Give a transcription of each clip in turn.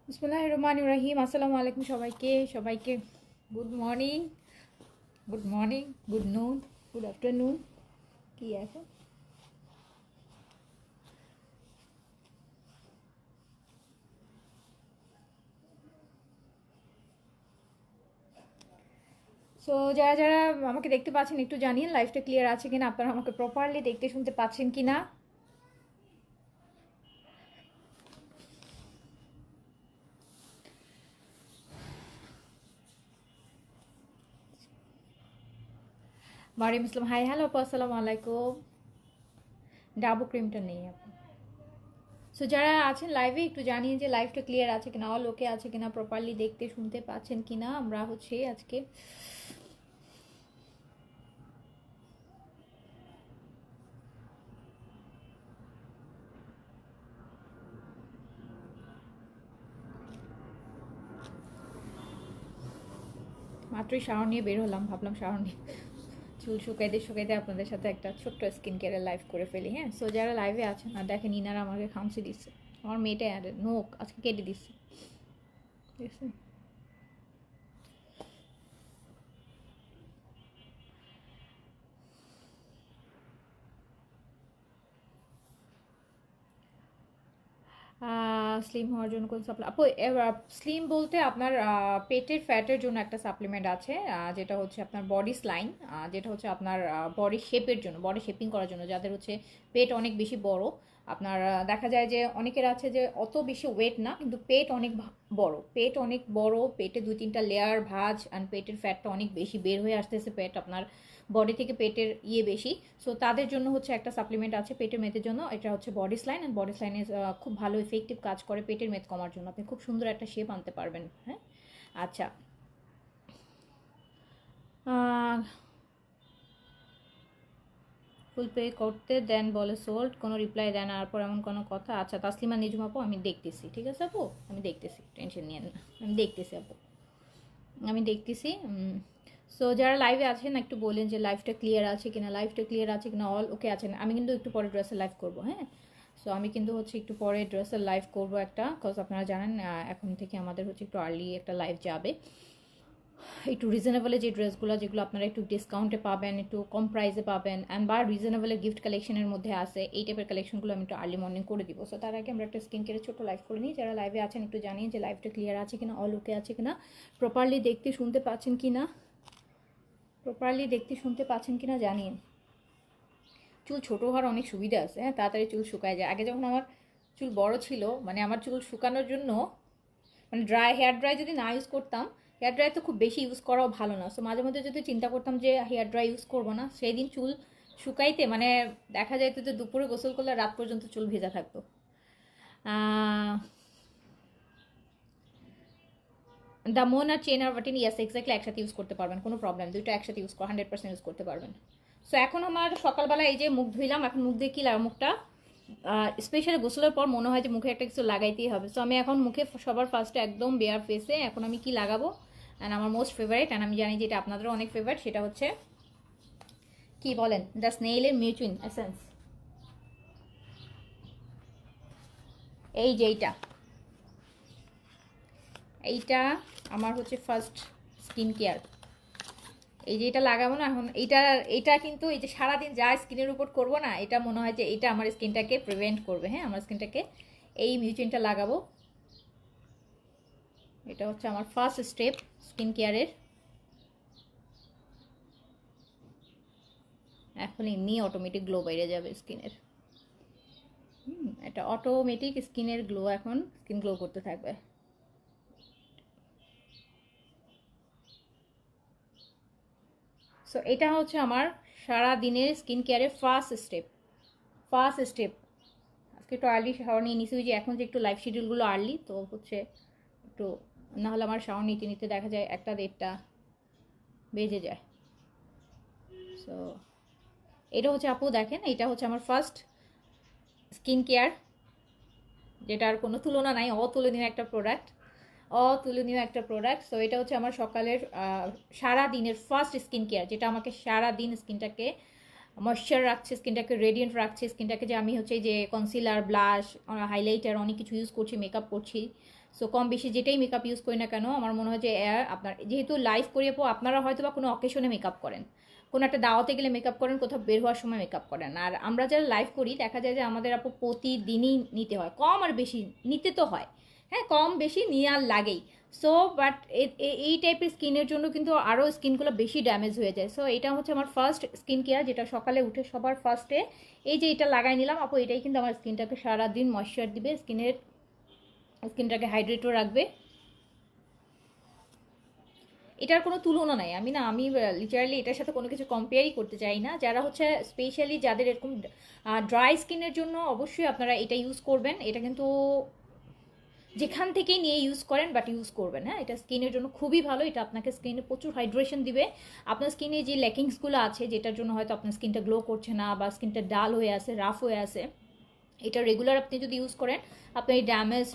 বিসমিল্লাহির রহমানির রহিম। আসসালামু আলাইকুম সবাইকে সবাইকে গুড মর্নিং, গুড নুন, গুড আফটারনুন। কি এখন? সো যারা যারা আমাকে দেখতে পাচ্ছেন একটু জানিয়ে লাইফটা ক্লিয়ার আছে কিনা, আপনারা আমাকে প্রপারলি দেখতে শুনতে পাচ্ছেন কিনা। মারিম ইসলাম হাই, হ্যালো আপু, আসসালামু আলাইকুম। ডাবু ক্রিমটা নেই আপু। সো যারা আছেন লাইভে একটু জানিয়ে যে লাইফটা ক্লিয়ার আছে কিনা, অল ওকে আছে কিনা, প্রপারলি দেখতে শুনতে পাচ্ছেন কিনা। আমরা হচ্ছে আজকে মাত্রই শাওয়ার নিয়ে বের হলাম, ভাবলাম শাওয়ার নিয়ে চুল শুকাইতে শুকাইতে আপনাদের সাথে একটা ছোট্ট স্কিন কেয়ারের লাইভ করে ফেলি। হ্যাঁ, সো যারা লাইভে আছেন আর দেখেন, ইনারা আমাকে খামচি দিচ্ছে, আমার মেয়েটা আর নোক আজকে কেটে দিচ্ছে, ঠিক আছে। স্লিম হওয়ার জন্য কোন সাপ্লি আপু? স্লিম বলতে আপনার পেটের ফ্যাটের জন্য একটা সাপ্লিমেন্ট আছে, যেটা হচ্ছে আপনার বডি স্লাইন, যেটা হচ্ছে আপনার বডি শেপের জন্য, বডি শেপিং করার জন্য, যাদের হচ্ছে পেট অনেক বেশি বড়। আপনার দেখা যায় যে অনেকের আছে যে অত বেশি ওয়েট না, কিন্তু পেট অনেক বড়, পেট অনেক বড়, পেটে 2-3টা লেয়ার ভাঁজ, অ্যান্ড পেটের ফ্যাটটা অনেক বেশি বের হয়ে আসতেছে, পেট আপনার বডি থেকে পেটের বেশি। সো তাদের জন্য হচ্ছে একটা সাপ্লিমেন্ট আছে পেটের মেদের জন্য, এটা হচ্ছে বডি স্লাইন। অ্যান্ড বডি স্লাইনে খুব ভালো ইফেক্টিভ কাজ করে পেটের মেদ কমার জন্য, আপনি খুব সুন্দর একটা শেপ আনতে পারবেন। হ্যাঁ, আচ্ছা। ফুল পে করতে দেন বলে সোল্ড, কোনো রিপ্লাই দেন আর পর এমন কোনো কথা। আচ্ছা তাসলিমা নিজুম আপু, আমি দেখতেছি, ঠিক আছে আপু, আমি দেখতেছি, টেনশন নিয়েন না, আমি দেখতেছি আপু, আমি দেখতেছি। সো যারা লাইভে আছেন একটু বলেন যে লাইভটা ক্লিয়ার আছে কিনা, লাইভটা ক্লিয়ার আছে কিনা, অল ওকে আছেন। আমি কিন্তু একটু পরে ড্রেসের লাইভ করবো। হ্যাঁ, সো আমি কিন্তু হচ্ছে একটু পরে ড্রেসের লাইভ করবো একটা, কজ আপনারা জানেন এখন থেকে আমাদের হচ্ছে একটু আর্লি একটা লাইভ যাবে। একটু রিজনেবলে যে ড্রেসগুলো, যেগুলো আপনারা একটু ডিসকাউন্টে পাবেন, একটু কম প্রাইসে পাবেন, অ্যান্ড বা রিজনেবলে গিফট কালেকশনের মধ্যে আছে, এই টাইপের কালেকশনগুলো আমি একটু আর্লি মর্নিং করে দিব। সো তার আগে আমরা একটা স্কিন কেয়ারের ছোটো লাইভ করে নিই। যারা লাইভে আছেন একটু জানিয়ে যে লাইভটা ক্লিয়ার আছে কিনা, অল ওকে আছে কিনা, প্রপারলি দেখতে শুনতে পাচ্ছেন কিনা, প্রপারলি দেখতে শুনতে পাচ্ছেন কিনা জানিয়ে। চুল ছোটো হওয়ার অনেক সুবিধা আছে। হ্যাঁ, তাড়াতাড়ি চুল শুকায় যায়। আগে যখন আমার চুল বড় ছিল, মানে আমার চুল শুকানোর জন্য, মানে হেয়ার ড্রাই যদি না ইউজ করতাম, হেয়ার ড্রাই তো খুব বেশি ইউজ করাও ভালো না। সো মাঝে মধ্যে যদি চিন্তা করতাম যে হেয়ার ড্রাই ইউজ করবো না, সেই দিন চুল শুকাইতে মানে দেখা যাইতো যে দুপুরে গোসল করলে রাত পর্যন্ত চুল ভেজা থাকতো। দ্য মোন আর চেন আর বাটিন, ইয়াস এক্স্যাক্টলি একসাথে ইউজ করতে পারবেন, কোনো প্রবলেম, দুইটা একসাথে ইউজ 100% ইউজ করতে পারবেন। সো এখন আমার সকালবেলা এই যে মুখ ধুইলাম, এখন মুখ দিয়ে কী মুখটা স্পেশালি গোসলের পর মনে হয় যে মুখে একটা কিছু লাগাইতেই হবে। সো আমি এখন মুখে সবার ফার্স্টে একদম বেয়ার ফেসে এখন আমি কি লাগাবো, অ্যান্ড আমার মোস্ট ফেভারিট, অ্যান্ড আমি জানি যে এটা আপনাদেরও অনেক ফেভারিট, সেটা হচ্ছে কি বলেন, দ্য স্নেইলের মিউচুইন এসেন্স। এই যে এইটা আমার হচ্ছে ফার্স্ট স্কিন কেয়ার। এই যে এটা লাগাবো না এখন, এটা কিন্তু এই যে সারাদিন যা স্কিনের উপর করবো না, এটা মনে হয় যে এটা আমার স্কিনটাকে প্রিভেন্ট করবে। হ্যাঁ, আমার স্কিনটাকে এই মিউচুইনটা লাগাবো। এটা হচ্ছে আমার ফার্স্ট স্টেপ স্কিন কেয়ারের। এখন এমনি অটোমেটিক গ্লো বেড়ে যাবে স্কিনের। এটা অটোমেটিক স্কিনের গ্লো, এখন স্কিন গ্লো করতে থাকবে। সো এটা হচ্ছে আমার সারা দিনের স্কিন কেয়ারের ফার্স্ট স্টেপ। আজকে একটু আর্লি শাওয়ার নিয়ে নিছি, ওই যে এখন যে একটু লাইফ শিডিউলগুলো আর্লি, তো হচ্ছে একটু, না হলে আমার শাওয়ার নিতে নিতে দেখা যায় 1টা 1:30 বেজে যায়। সো এটা হচ্ছে আপু দেখেন, এটা হচ্ছে আমার ফার্স্ট স্কিন কেয়ার, যেটার কোনো তুলনা নাই, অতুলনীয় একটা প্রোডাক্ট। সো এটা হচ্ছে আমার সকালের সারা দিনের ফার্স্ট স্কিন কেয়ার, যেটা আমাকে সারা দিন স্কিনটাকে ময়শ্চার রাখছে, স্কিনটাকে রেডিয়েন্ট রাখছে, স্কিনটাকে যে আমি হচ্ছে যে কনসিলার, ব্লাশ, হাইলাইটার অনেক কিছু ইউজ করছি, মেকআপ করছি, সো কম বেশি যেটাই মেকআপ ইউজ করি না কেন আমার মনে হয় যে আপনার যেহেতু লাইভ করি আপু, আপনারা হয়তো বা কোনো অকেশনে মেকআপ করেন, কোনো একটা দাওয়াতে গেলে মেকআপ করেন, কোথাও বের হওয়ার সময় মেকআপ করেন, আর আমরা যারা লাইভ করি দেখা যায় যে আমাদের আপু প্রতিদিনই নিতে হয়, কম আর বেশি নিতে তো হয়, হ্যাঁ কম বেশি নিয়ে আর লাগেই। সো বাট এই টাইপের স্কিনের জন্য কিন্তু আরও স্কিনগুলো বেশি ড্যামেজ হয়ে যায়। সো এটা হচ্ছে আমার ফার্স্ট স্কিন কেয়ার, যেটা সকালে উঠে সবার ফার্স্টে এই যে এটা লাগাই নিলাম আপু, এটাই কিন্তু আমার স্কিনটাকে সারাদিন ময়েশ্চার দিবে, স্কিনটাকে হাইড্রেটও রাখবে। এটার কোনো তুলনা নাই, আমি লিটারালি এটার সাথে কোনো কিছু কম্পেয়ারই করতে চাই না। যারা হচ্ছে স্পেশালি যাদের এরকম ড্রাই স্কিনের জন্য অবশ্যই আপনারা এটা ইউজ করবেন। এটা কিন্তু যেখান থেকেই নিয়ে ইউজ করেন বাট ইউজ করবেন, হ্যাঁ এটা স্কিনের জন্য খুবই ভালো। এটা আপনাকে স্কিনে প্রচুর হাইড্রেশন দিবে। আপনার স্কিনে যে ল্যাকিংসগুলো আছে যেটার জন্য হয়তো আপনার স্কিনটা গ্লো করছে না বা স্কিনটা ডাল হয়ে আছে, রাফ হয়ে আছে, এটা রেগুলার আপনি যদি ইউজ করেন আপনার এই ড্যামেজ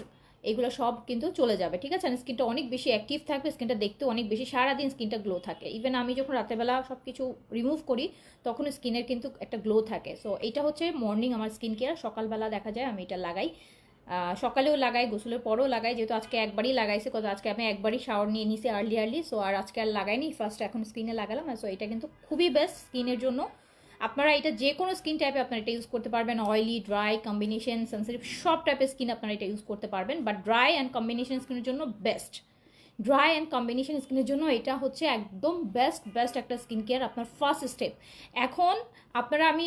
এগুলো সব কিন্তু চলে যাবে, ঠিক আছে। স্কিনটা অনেক বেশি অ্যাক্টিভ থাকবে, স্কিনটা দেখতেও অনেক বেশি, সারাদিন স্কিনটা গ্লো থাকে। ইভেন আমি যখন রাতেরবেলা সব কিছু রিমুভ করি তখন স্কিনের কিন্তু একটা গ্লো থাকে। সো এটা হচ্ছে মর্নিং আমার স্কিন কেয়ার। সকালবেলা দেখা যায় আমি এটা লাগাই, সকালেও লাগাই, গোসলের পরেও লাগাই, যেহেতু আজকে একবারই লাগাইছে, কত আজকে আমি একবারই শাওয়ার নিয়ে নিছি আর্লি। সো আর আজকে আর লাগাইনি, ফার্স্ট এখন স্কিনে লাগালাম। সো এটা কিন্তু খুবই বেস্ট স্কিনের জন্য। আপনারা এটা যে কোনো স্কিন টাইপে আপনারা এটা ইউজ করতে পারবেন, অয়েলি, ড্রাই, কম্বিনেশন, সেন্সিটিভ, সব টাইপের স্কিন আপনারা এটা ইউজ করতে পারবেন। বাট ড্রাই অ্যান্ড কম্বিনেশন স্কিনের জন্য বেস্ট, ড্রাই অ্যান্ড কম্বিনেশন স্কিনের জন্য এটা হচ্ছে একদম বেস্ট একটা স্কিন কেয়ার, আপনার ফার্স্ট স্টেপ। এখন আপনারা আমি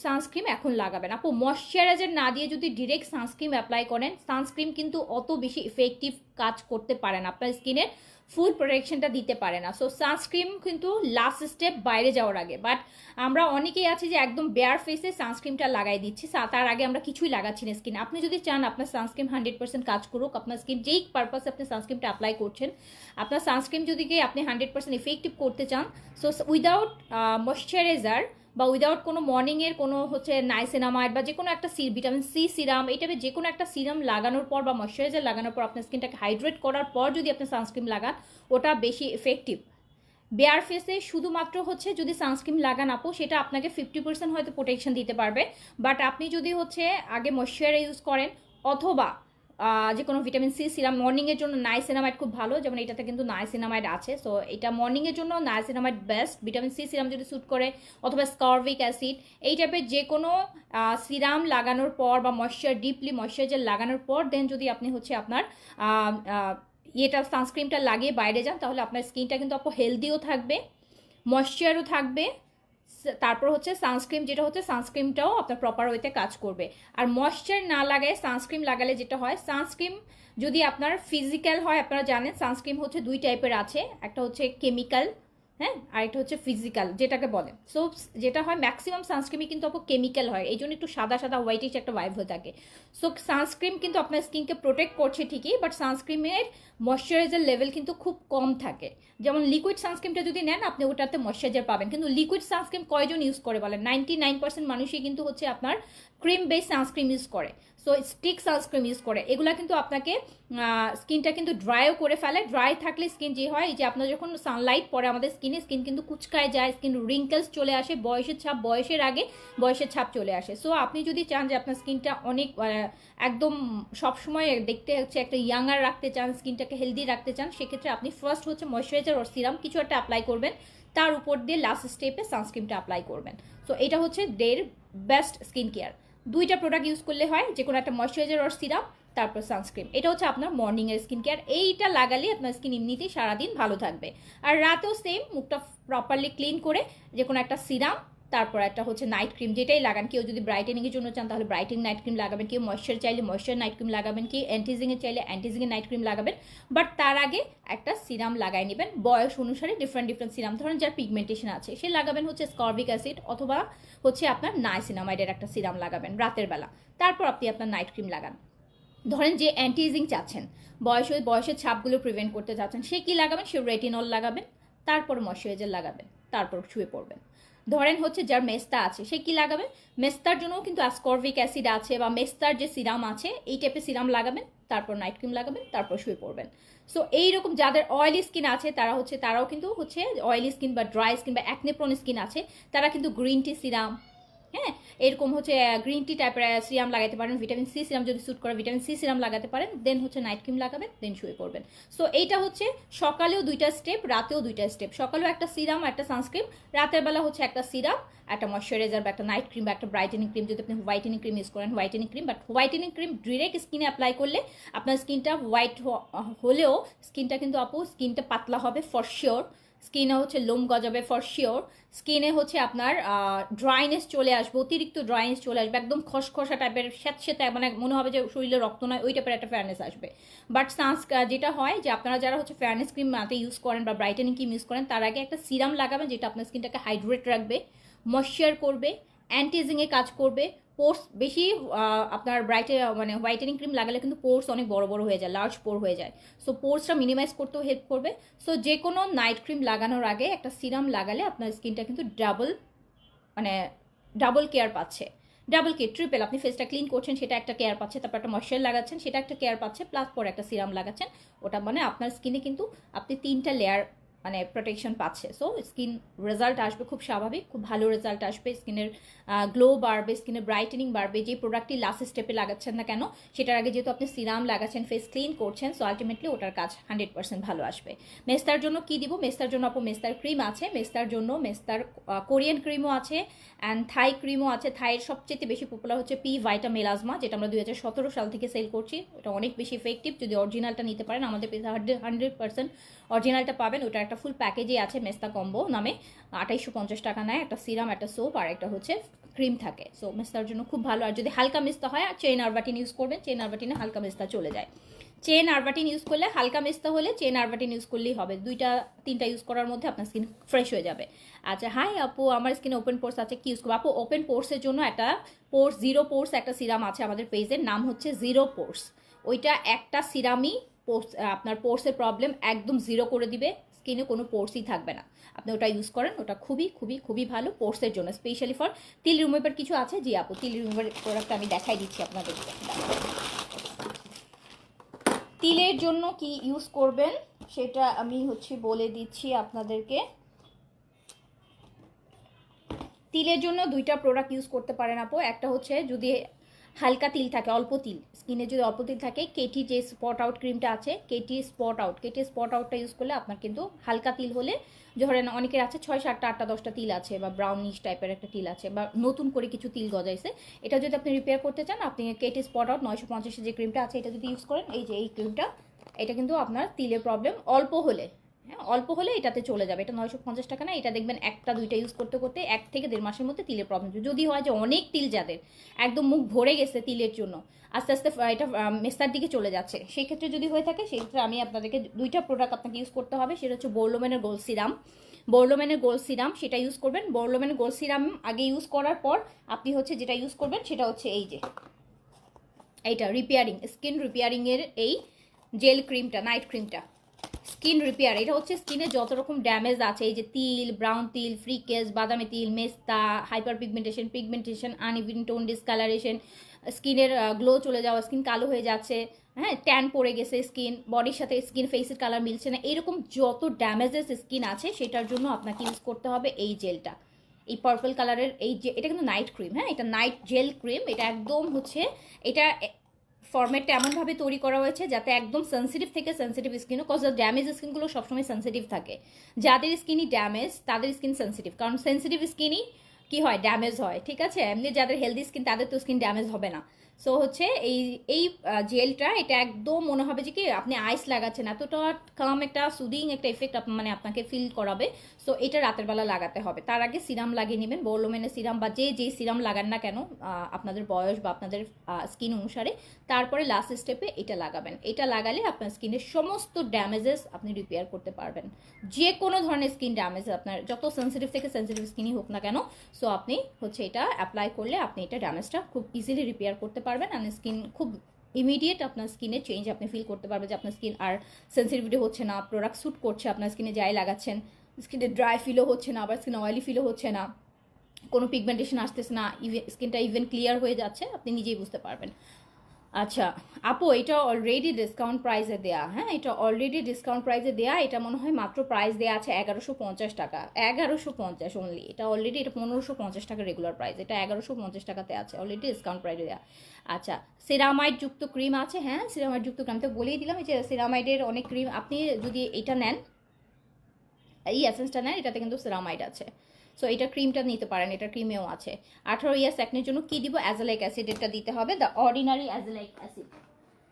সানস্ক্রিম এখন লাগাবেন আপু, ময়শ্চারাইজার না দিয়ে যদি ডিরেক্ট সানস্ক্রিম অ্যাপ্লাই করেন, সানস্ক্রিম কিন্তু অত বেশি ইফেক্টিভ কাজ করতে পারে না, আপনার স্কিনের ফুল প্রোটেকশনটা দিতে পারে না। সো সানস্ক্রিম কিন্তু লাস্ট স্টেপ বাইরে যাওয়ার আগে। বাট আমরা অনেকেই আছি যে একদম বেয়ার ফেসে সানস্ক্রিমটা লাগাই দিচ্ছি, তার আগে আমরা কিছুই লাগাচ্ছি না স্কিন। আপনি যদি চান আপনার সানস্ক্রিম 100% কাজ করুক, আপনার স্কিন যেই পারপাসে আপনি সানস্ক্রিমটা অ্যাপ্লাই করছেন, আপনার সানস্ক্রিম যদি আপনি 100% ইফেক্টিভ করতে চান, সো উইদাউট ময়শ্চারাইজার বা উইদাউট কোনো মর্নিংয়ের কোনো হচ্ছে নাইসিনামাইড বা যে কোনো একটা ভিটামিন সি সিরাম, এই টাইপের যে কোনো একটা সিরাম লাগানোর পর বা ময়শ্চারাইজার লাগানোর পর আপনার স্কিনটাকে হাইড্রেট করার পর যদি আপনি সানস্ক্রিন লাগান, ওটা বেশি এফেক্টিভ। বেয়ার ফেসে শুধুমাত্র হচ্ছে যদি সানস্ক্রিন লাগান আপু, সেটা আপনাকে 50% হয়তো প্রোটেকশন দিতে পারবে। বাট আপনি যদি হচ্ছে আগে ময়শ্চারাইজার ইউজ করেন অথবা যে কোনো ভিটামিন সি সিরাম, মর্নিংয়ের জন্য নাইসিনামাইড খুব ভালো, যেমন এটাতে কিন্তু নাইসিনামাইড আছে। সো এটা মর্নিংয়ের জন্য niacinamide best. Vitamin C serum যদি স্যুট করে অথবা স্কারভিক অ্যাসিড, এই টাইপের যে কোনো সিরাম লাগানোর পর বা ডিপলি ময়শ্চারাইজার লাগানোর পর দেন যদি আপনি হচ্ছে আপনার ইয়েটা সানস্ক্রিনটা লাগিয়ে বাইরে যান, তাহলে আপনার স্কিনটা কিন্তু আপু হেলদিও থাকবে, ময়শ্চারও থাকবে। তারপর হচ্ছে সানস্ক্রিন, যেটা হচ্ছে সানস্ক্রিনটাও আপনার প্রপার ওয়েতে কাজ করবে। আর ময়শ্চার না লাগায় সানস্ক্রিন লাগালে যেটা হয়, সানস্ক্রিন যদি আপনার ফিজিক্যাল হয়, আপনারা জানেন সানস্ক্রিন হচ্ছে দুই টাইপের আছে, একটা হচ্ছে কেমিক্যাল, হ্যাঁ, আরেকটা হচ্ছে ফিজিক্যাল যেটাকে বলে। সো যেটা হয় ম্যাক্সিমাম সানস্ক্রিনই কিন্তু আপু কেমিক্যাল হয়, এই জন্য একটু সাদা সাদা হোয়াইটিশ একটা ভাইব হয়ে থাকে। সো সানস্ক্রিন কিন্তু আপনার স্কিনকে প্রোটেক্ট করছে ঠিকই, বাট সানস্ক্রিনের ময়শ্চারাইজার লেভেল কিন্তু খুব কম থাকে। যেমন লিকুইড সানস্ক্রিনটা যদি নেন আপনি ওটাতে ময়শ্চারাইজার পাবেন, কিন্তু লিকুইড সানস্ক্রিন কয়জন ইউজ করে বলেন? 99% মানুষই কিন্তু হচ্ছে আপনার ক্রিম বেস সানস্ক্রিন ইউজ করে, সো স্টিক সানস্ক্রিন ইউজ করে। এগুলা কিন্তু আপনাকে স্কিনটা কিন্তু ড্রাইও করে ফেলে। ড্রাই থাকলে স্কিন যে হয়, যে আপনার যখন সানলাইট পড়ে আমাদের স্কিনে, স্কিন কিন্তু কুচকায় যায়, স্কিন রিঙ্কেলস চলে আসে, বয়সের ছাপ, বয়সের আগে বয়সের ছাপ চলে আসে। সো আপনি যদি চান যে আপনার স্কিনটা অনেক একদম সবসময় দেখতে হচ্ছে একটা ইয়াঙ্গার রাখতে চান, স্কিনটাকে হেলদি রাখতে চান, সেক্ষেত্রে আপনি ফার্স্ট হচ্ছে ময়শ্চারাইজার আর সিরাম কিছু একটা অ্যাপ্লাই করবেন, তার উপর দিয়ে লাস্ট স্টেপে সানস্ক্রিনটা অ্যাপ্লাই করবেন। সো এটা হচ্ছে বেস্ট স্কিন কেয়ার। দুইটা প্রোডাক্ট ইউজ করলে হয়, যে কোনো একটা ময়শ্চারাইজার আর সিরাম, তারপর সানস্ক্রিন। এটা হচ্ছে আপনার মর্নিংয়ের স্কিন কেয়ার। এইটা লাগালে আপনার স্কিন এমনিতেই সারাদিন ভালো থাকবে। আর রাতেও সেম, মুখটা প্রপারলি ক্লিন করে যে কোনো একটা সিরাম, তারপর একটা হচ্ছে নাইট ক্রিম, যেটাই লাগান। কেউ যদি ব্রাইটেনিংয়ের জন্য চান তাহলে ব্রাইটেনিং নাইট ক্রিম লাগাবেন, কেউ ময়শ্চার চাইলে ময়শ্চার নাইট ক্রিম লাগাবেন, কেউ অ্যান্টিজিংয়ের চাইলে অ্যান্টিজিংয়ের নাইট ক্রিম লাগাবেন। বাট তার আগে একটা সিরাম লাগাই নেবেন, বয়স অনুসারে ডিফারেন্ট সিরাম। ধরেন যার পিগমেন্টেশন আছে সে লাগাবেন হচ্ছে স্কারভিক অ্যাসিড অথবা হচ্ছে আপনার নাইসিনামাইডের একটা সিরাম লাগাবেন রাতের বেলা, তারপর আপনি আপনার নাইট ক্রিম লাগান। ধরেন যে অ্যান্টিজিং চাচ্ছেন, বয়সের ছাপগুলো প্রিভেন্ট করতে চাচ্ছেন, সে কি লাগাবেন? সে রেটিনল লাগাবেন, তারপর ময়শ্চারাইজার লাগাবেন, তারপর শুয়ে পড়বেন। ধরেন হচ্ছে যার মেস্তা আছে সে কি লাগাবেন? মেস্তার জন্যও কিন্তু অ্যাসকর্বিক অ্যাসিড আছে বা মেস্তার যে সিরাম আছে, এই টাইপের সিরাম লাগাবেন, তারপর নাইট ক্রিম লাগাবেন, তারপর শুয়ে পড়বেন। সো এইরকম যাদের অয়েলি স্কিন আছে তারাও কিন্তু হচ্ছে অয়েলি স্কিন বা ড্রাই স্কিন বা অ্যাকনে প্রোন স্কিন আছে, তারা কিন্তু গ্রিন টি সিরাম, হ্যাঁ, এরকম হচ্ছে গ্রিন টি টাইপের সিরাম লাগাতে পারেন, ভিটামিন সি সিরাম যদি স্যুট করে ভিটামিন সি সিরাম লাগাতে পারেন, দেন হচ্ছে নাইট ক্রিম লাগাবেন, দেন শুয়ে পড়বেন। সো এইটা হচ্ছে সকালেও 2টা স্টেপ, রাতেও 2টা স্টেপ। সকালেও একটা সিরাম, একটা সানস্ক্রিন, রাতের বেলা হচ্ছে একটা সিরাম, একটা ময়শ্চারাইজার বা একটা নাইট ক্রিম বা একটা ব্রাইটেনিং ক্রিম, যদি আপনি হোয়াইটেনিং ক্রিম ইউজ করেন whitening cream. But whitening cream direct স্কিনে অ্যাপ্লাই করলে আপনার স্কিনটা হোয়াইট হলেও স্কিনটা কিন্তু আপু স্কিনটা পাতলা হবে ফর শিওর, স্কিনে হচ্ছে লোম গজাবে ফর শিওর, স্কিনে হচ্ছে আপনার ড্রাইনেস চলে আসবে, অতিরিক্ত ড্রাইনেস চলে আসবে, একদম খসখসা টাইপের স্যাঁতস্যাঁতে, মানে মনে হবে যে শরীরে রক্ত নয়, ওই টাইপের একটা ফেয়ারনেস আসবে। বাট যেটা হয় যে আপনারা যারা হচ্ছে ফেয়ারনেস ক্রিম মাতে ইউজ করেন বা ব্রাইটেনিং ক্রিম ইউজ করেন, তার আগে একটা সিরাম লাগাবেন যেটা আপনার স্কিনটাকে হাইড্রেট রাখবে, ময়শ্চার করবে, অ্যান্টি এজিংয়ে কাজ করবে। পোর্স বেশি আপনার মানে হোয়াইটেনিং ক্রিম লাগালে কিন্তু পোর্স অনেক বড় বড় হয়ে যায়, লার্জ পোর হয়ে যায়। সো পোর্সটা মিনিমাইজ করতেও হেল্প করবে। সো যে কোনো নাইট ক্রিম লাগানোর আগে একটা সিরাম লাগালে আপনার স্কিনটা কিন্তু মানে ডাবল কেয়ার পাচ্ছে, ডাবল কেয়ার, ট্রিপল। আপনি ফেসটা ক্লিন করছেন সেটা একটা কেয়ার পাচ্ছে, তারপর একটা ময়শ্চার লাগাচ্ছেন সেটা একটা কেয়ার পাচ্ছে, প্লাস পরে একটা সিরাম লাগাচ্ছেন, ওটা মানে আপনার স্কিনে কিন্তু আপনি 3টা লেয়ার মানে প্রোটেকশন পাচ্ছে। সো স্কিন রেজাল্ট আসবে খুব স্বাভাবিক, খুব ভালো রেজাল্ট আসবে, স্কিনের গ্লো বাড়বে, স্কিনের ব্রাইটেনিং বাড়বে। যে প্রোডাক্টটি লাস্ট স্টেপে লাগাচ্ছেন না কেন, সেটার আগে যেহেতু আপনি সিরাম লাগাচ্ছেন, ফেস ক্লিন করছেন, সো আলটিমেটলি ওটার কাজ 100% ভালো আসবে। মেস্তার জন্য কি দিব? মেস্তার জন্য আপু মেস্তার ক্রিম আছে, মেস্তার জন্য মেস্তার কোরিয়ান ক্রিমও আছে, অ্যান্ড থাই ক্রিমও আছে। থাইয়ের সবচেয়ে বেশি পপুলার হচ্ছে পি ভাইটা মেলাজমা, যেটা আমরা 2017 সাল থেকে সেল করছি। ওটা অনেক বেশি ইফেক্টিভ, যদি অরিজিনালটা নিতে পারেন আমাদের 100% অরিজিনালটা পাবেন। ওটা একটা ফুল প্যাকেজে আছে, মেস্তা কম্বো নামে, 2850 টাকা নেয়। একটা সিরাম, একটা সোপ, আর একটা হচ্ছে ক্রিম থাকে। সো মেস্তার জন্য খুব ভালো। আর যদি হালকা মেস্তা হয়, চেন আরবাটিন ইউজ করবেন, চেন আরবাটিনে হালকা মেস্তা চলে যায়। চেন আরবাটিন ইউজ করলে, হালকা মেস্তা হলে চেন আরবাটিন ইউজ করলেই হবে। 2-3টা ইউজ করার মধ্যে আপনার স্কিন ফ্রেশ হয়ে যাবে। আচ্ছা, হাই আপু, আমার স্কিনে ওপেন পোর্স আছে, কি ইউজ করবো? আপু ওপেন পোর্সের জন্য একটা জিরো পোর্স একটা সিরাম আছে আমাদের পেজের, নাম হচ্ছে জিরো পোর্স। ওইটা একটা সিরামই আপনার পোর্সের প্রবলেম একদম জিরো করে দিবে, স্কিনে কোনো পোর্সই থাকবে না। আপনি ওটা ইউজ করেন, ওটা খুবই খুবই খুবই ভালো পোর্সের জন্য, স্পেশালি ফর তিল রিমুভার কিছু আছে। জি আপু, তিল রিমুভার প্রোডাক্ট আমি দেখাই দিচ্ছি আপনাদের। তিলের জন্য কি ইউজ করবেন সেটা আমি হচ্ছে বলে দিচ্ছি আপনাদেরকে। তিলের জন্য 2টা প্রোডাক্ট ইউজ করতে পারেন আপু। একটা হচ্ছে যদি হালকা তিল থাকে, অল্প তিল, স্কিনে যদি অল্প তিল থাকে, কেটি যে স্পট আউট ক্রিমটা আছে, কেটি স্পট আউটটা ইউজ করলে আপনার কিন্তু হালকা তিল হলে, ধরেন অনেকের আছে 6-7টা 8টা 10টা তিল আছে, বা ব্রাউনিশ টাইপের একটা তিল আছে, বা নতুন করে কিছু তিল গজাইছে, এটা যদি আপনি রিপেয়ার করতে চান, আপনি কেটি স্পট আউট 950 যে ক্রিমটা আছে এটা যদি ইউজ করেন, এই যে এই ক্রিমটা, এটা কিন্তু আপনার তিলের প্রবলেম অল্প হলে, হ্যাঁ অল্প হলে এটাতে চলে যাবে। এটা 950 টাকা না, এটা দেখবেন 1-2টা ইউজ করতে করতে 1 থেকে 1.5 মাসের মধ্যে তিলের প্রবলেম। যদি হয় যে অনেক তিল, যাদের একদম মুখ ভরে গেছে তিলের জন্য, আস্তে আস্তে এটা মেস্তার দিকে চলে যাচ্ছে, সেই ক্ষেত্রে যদি হয়ে থাকে, সেই ক্ষেত্রে আমি আপনাদেরকে 2টা প্রোডাক্ট আপনাকে ইউজ করতে হবে। সেটা হচ্ছে বোরলোমেনের গোল্ড সিরাম, সেটা ইউজ করবেন। বোরলোমেনের গোল্ড সিরাম আগে ইউজ করার পর আপনি হচ্ছে যেটা ইউজ করবেন সেটা হচ্ছে এই যে এইটা স্কিন রিপেয়ারিং এর এই জেল ক্রিমটা, নাইট ক্রিমটা, স্কিন রিপেয়ার। এটা হচ্ছে স্কিনে যত রকম ড্যামেজ আছে, এই যে তিল, ব্রাউন তিল, ফ্রিকেস, বাদামি তিল, মেস্তা, hyper pigmentation, uneven tone, discoloration, স্কিনের গ্লো চলে যাওয়া, স্কিন কালো হয়ে যাচ্ছে, হ্যাঁ ট্যান পড়ে গেছে স্কিন, বডির সাথে স্কিন ফেসের কালার মিলছে না, এরকম যত ড্যামেজেস স্কিন আছে, সেটার জন্য আপনাকে ইউজ করতে হবে এই জেলটা, এই পার্পল কালারের এই যে, এটা কিন্তু নাইট ক্রিম, হ্যাঁ এটা নাইট জেল ক্রিম। এটা একদম হচ্ছে, এটা ফরম্যাটটা এমনভাবে তৈরি করা হয়েছে যাতে একদম সেন্সিটিভ থেকে সেন্সিটিভ স্কিনও, কজ ড্যামেজ স্কিনগুলো সবসময় সেন্সিটিভ থাকে। যাদের স্কিনই ড্যামেজ তাদের স্কিন সেন্সিটিভ, কারণ সেন্সিটিভ স্কিনই কি হয়, ড্যামেজ হয়, ঠিক আছে। এমনি যাদের হেলদি স্কিন তাদের তো স্কিন ড্যামেজ হবে না। সো হচ্ছে এই এই জেলটা, এটা একদম মনে হবে যে কি আপনি আইস লাগাচ্ছেন, এতটা কাম একটা সুদিং একটা ইফেক্ট মানে আপনাকে ফিল করাবে। সো এটা রাতের বেলা লাগাতে হবে, তার আগে সিরাম লাগিয়ে নেবেন, বোরলোমেনের সিরাম বা যে সিরাম লাগান না কেন আপনাদের বয়স বা আপনাদের স্কিন অনুসারে। তারপরে লাস্ট স্টেপে এটা লাগাবেন। এটা লাগালে আপনার স্কিনের সমস্ত ড্যামেজেস আপনি রিপেয়ার করতে পারবেন, যে কোনো ধরনের স্কিন ড্যামেজ আপনার যত সেন্সিটিভ থেকে সেন্সিটিভ স্কিনই হোক না কেন। সো আপনি হচ্ছে এটা অ্যাপ্লাই করলে আপনি এটা ড্যামেজটা খুব ইজিলি রিপেয়ার করতে পারবেন, আর স্কিন খুব ইমিডিয়েট আপনার স্কিনে চেঞ্জ আপনি ফিল করতে পারবেন, যে আপনার স্কিন আর সেন্সিটিভিটি হচ্ছে না, প্রোডাক্ট স্যুট করছে আপনার স্কিনে, যাই লাগাচ্ছেন স্কিনে ড্রাই ফিলও হচ্ছে না, আবার স্কিন অয়েলি ফিলও হচ্ছে না, কোনো পিগমেন্টেশন আসতেছে না, স্কিনটা ইভেন ক্লিয়ার হয়ে যাচ্ছে, আপনি নিজেই বুঝতে পারবেন। আচ্ছা আপু, এটা অলরেডি ডিসকাউন্ট প্রাইসে দেয়া, হ্যাঁ এটা অলরেডি ডিসকাউন্ট প্রাইসে দেয়া। এটা মনে হয় মাত্র প্রাইস দেওয়া আছে 1150 টাকা, 1150 অনলি। এটা অলরেডি, এটা 1550 টাকা রেগুলার প্রাইস, এটা 1150 টাকাতে আছে, অলরেডি ডিসকাউন্ট প্রাইসে দেওয়া। আচ্ছা, সিরামাইড যুক্ত ক্রিম আছে, হ্যাঁ সিরামাইড যুক্ত ক্রিম তো বলেই দিলাম, এই যে সিরামাইডের অনেক ক্রিম। আপনি যদি এটা নেন, এই এসেন্সটা নেন, এটাতে কিন্তু সিরামাইড আছে। সো এটা ক্রিমটা নিতে পারেন, এটা ক্রিমেও আছে। 18 ইয়ার্স অ্যাকনের জন্য কি দিব? অ্যাজেলাইক অ্যাসিড, এটা দিতে হবে, the ordinary azelaic acid.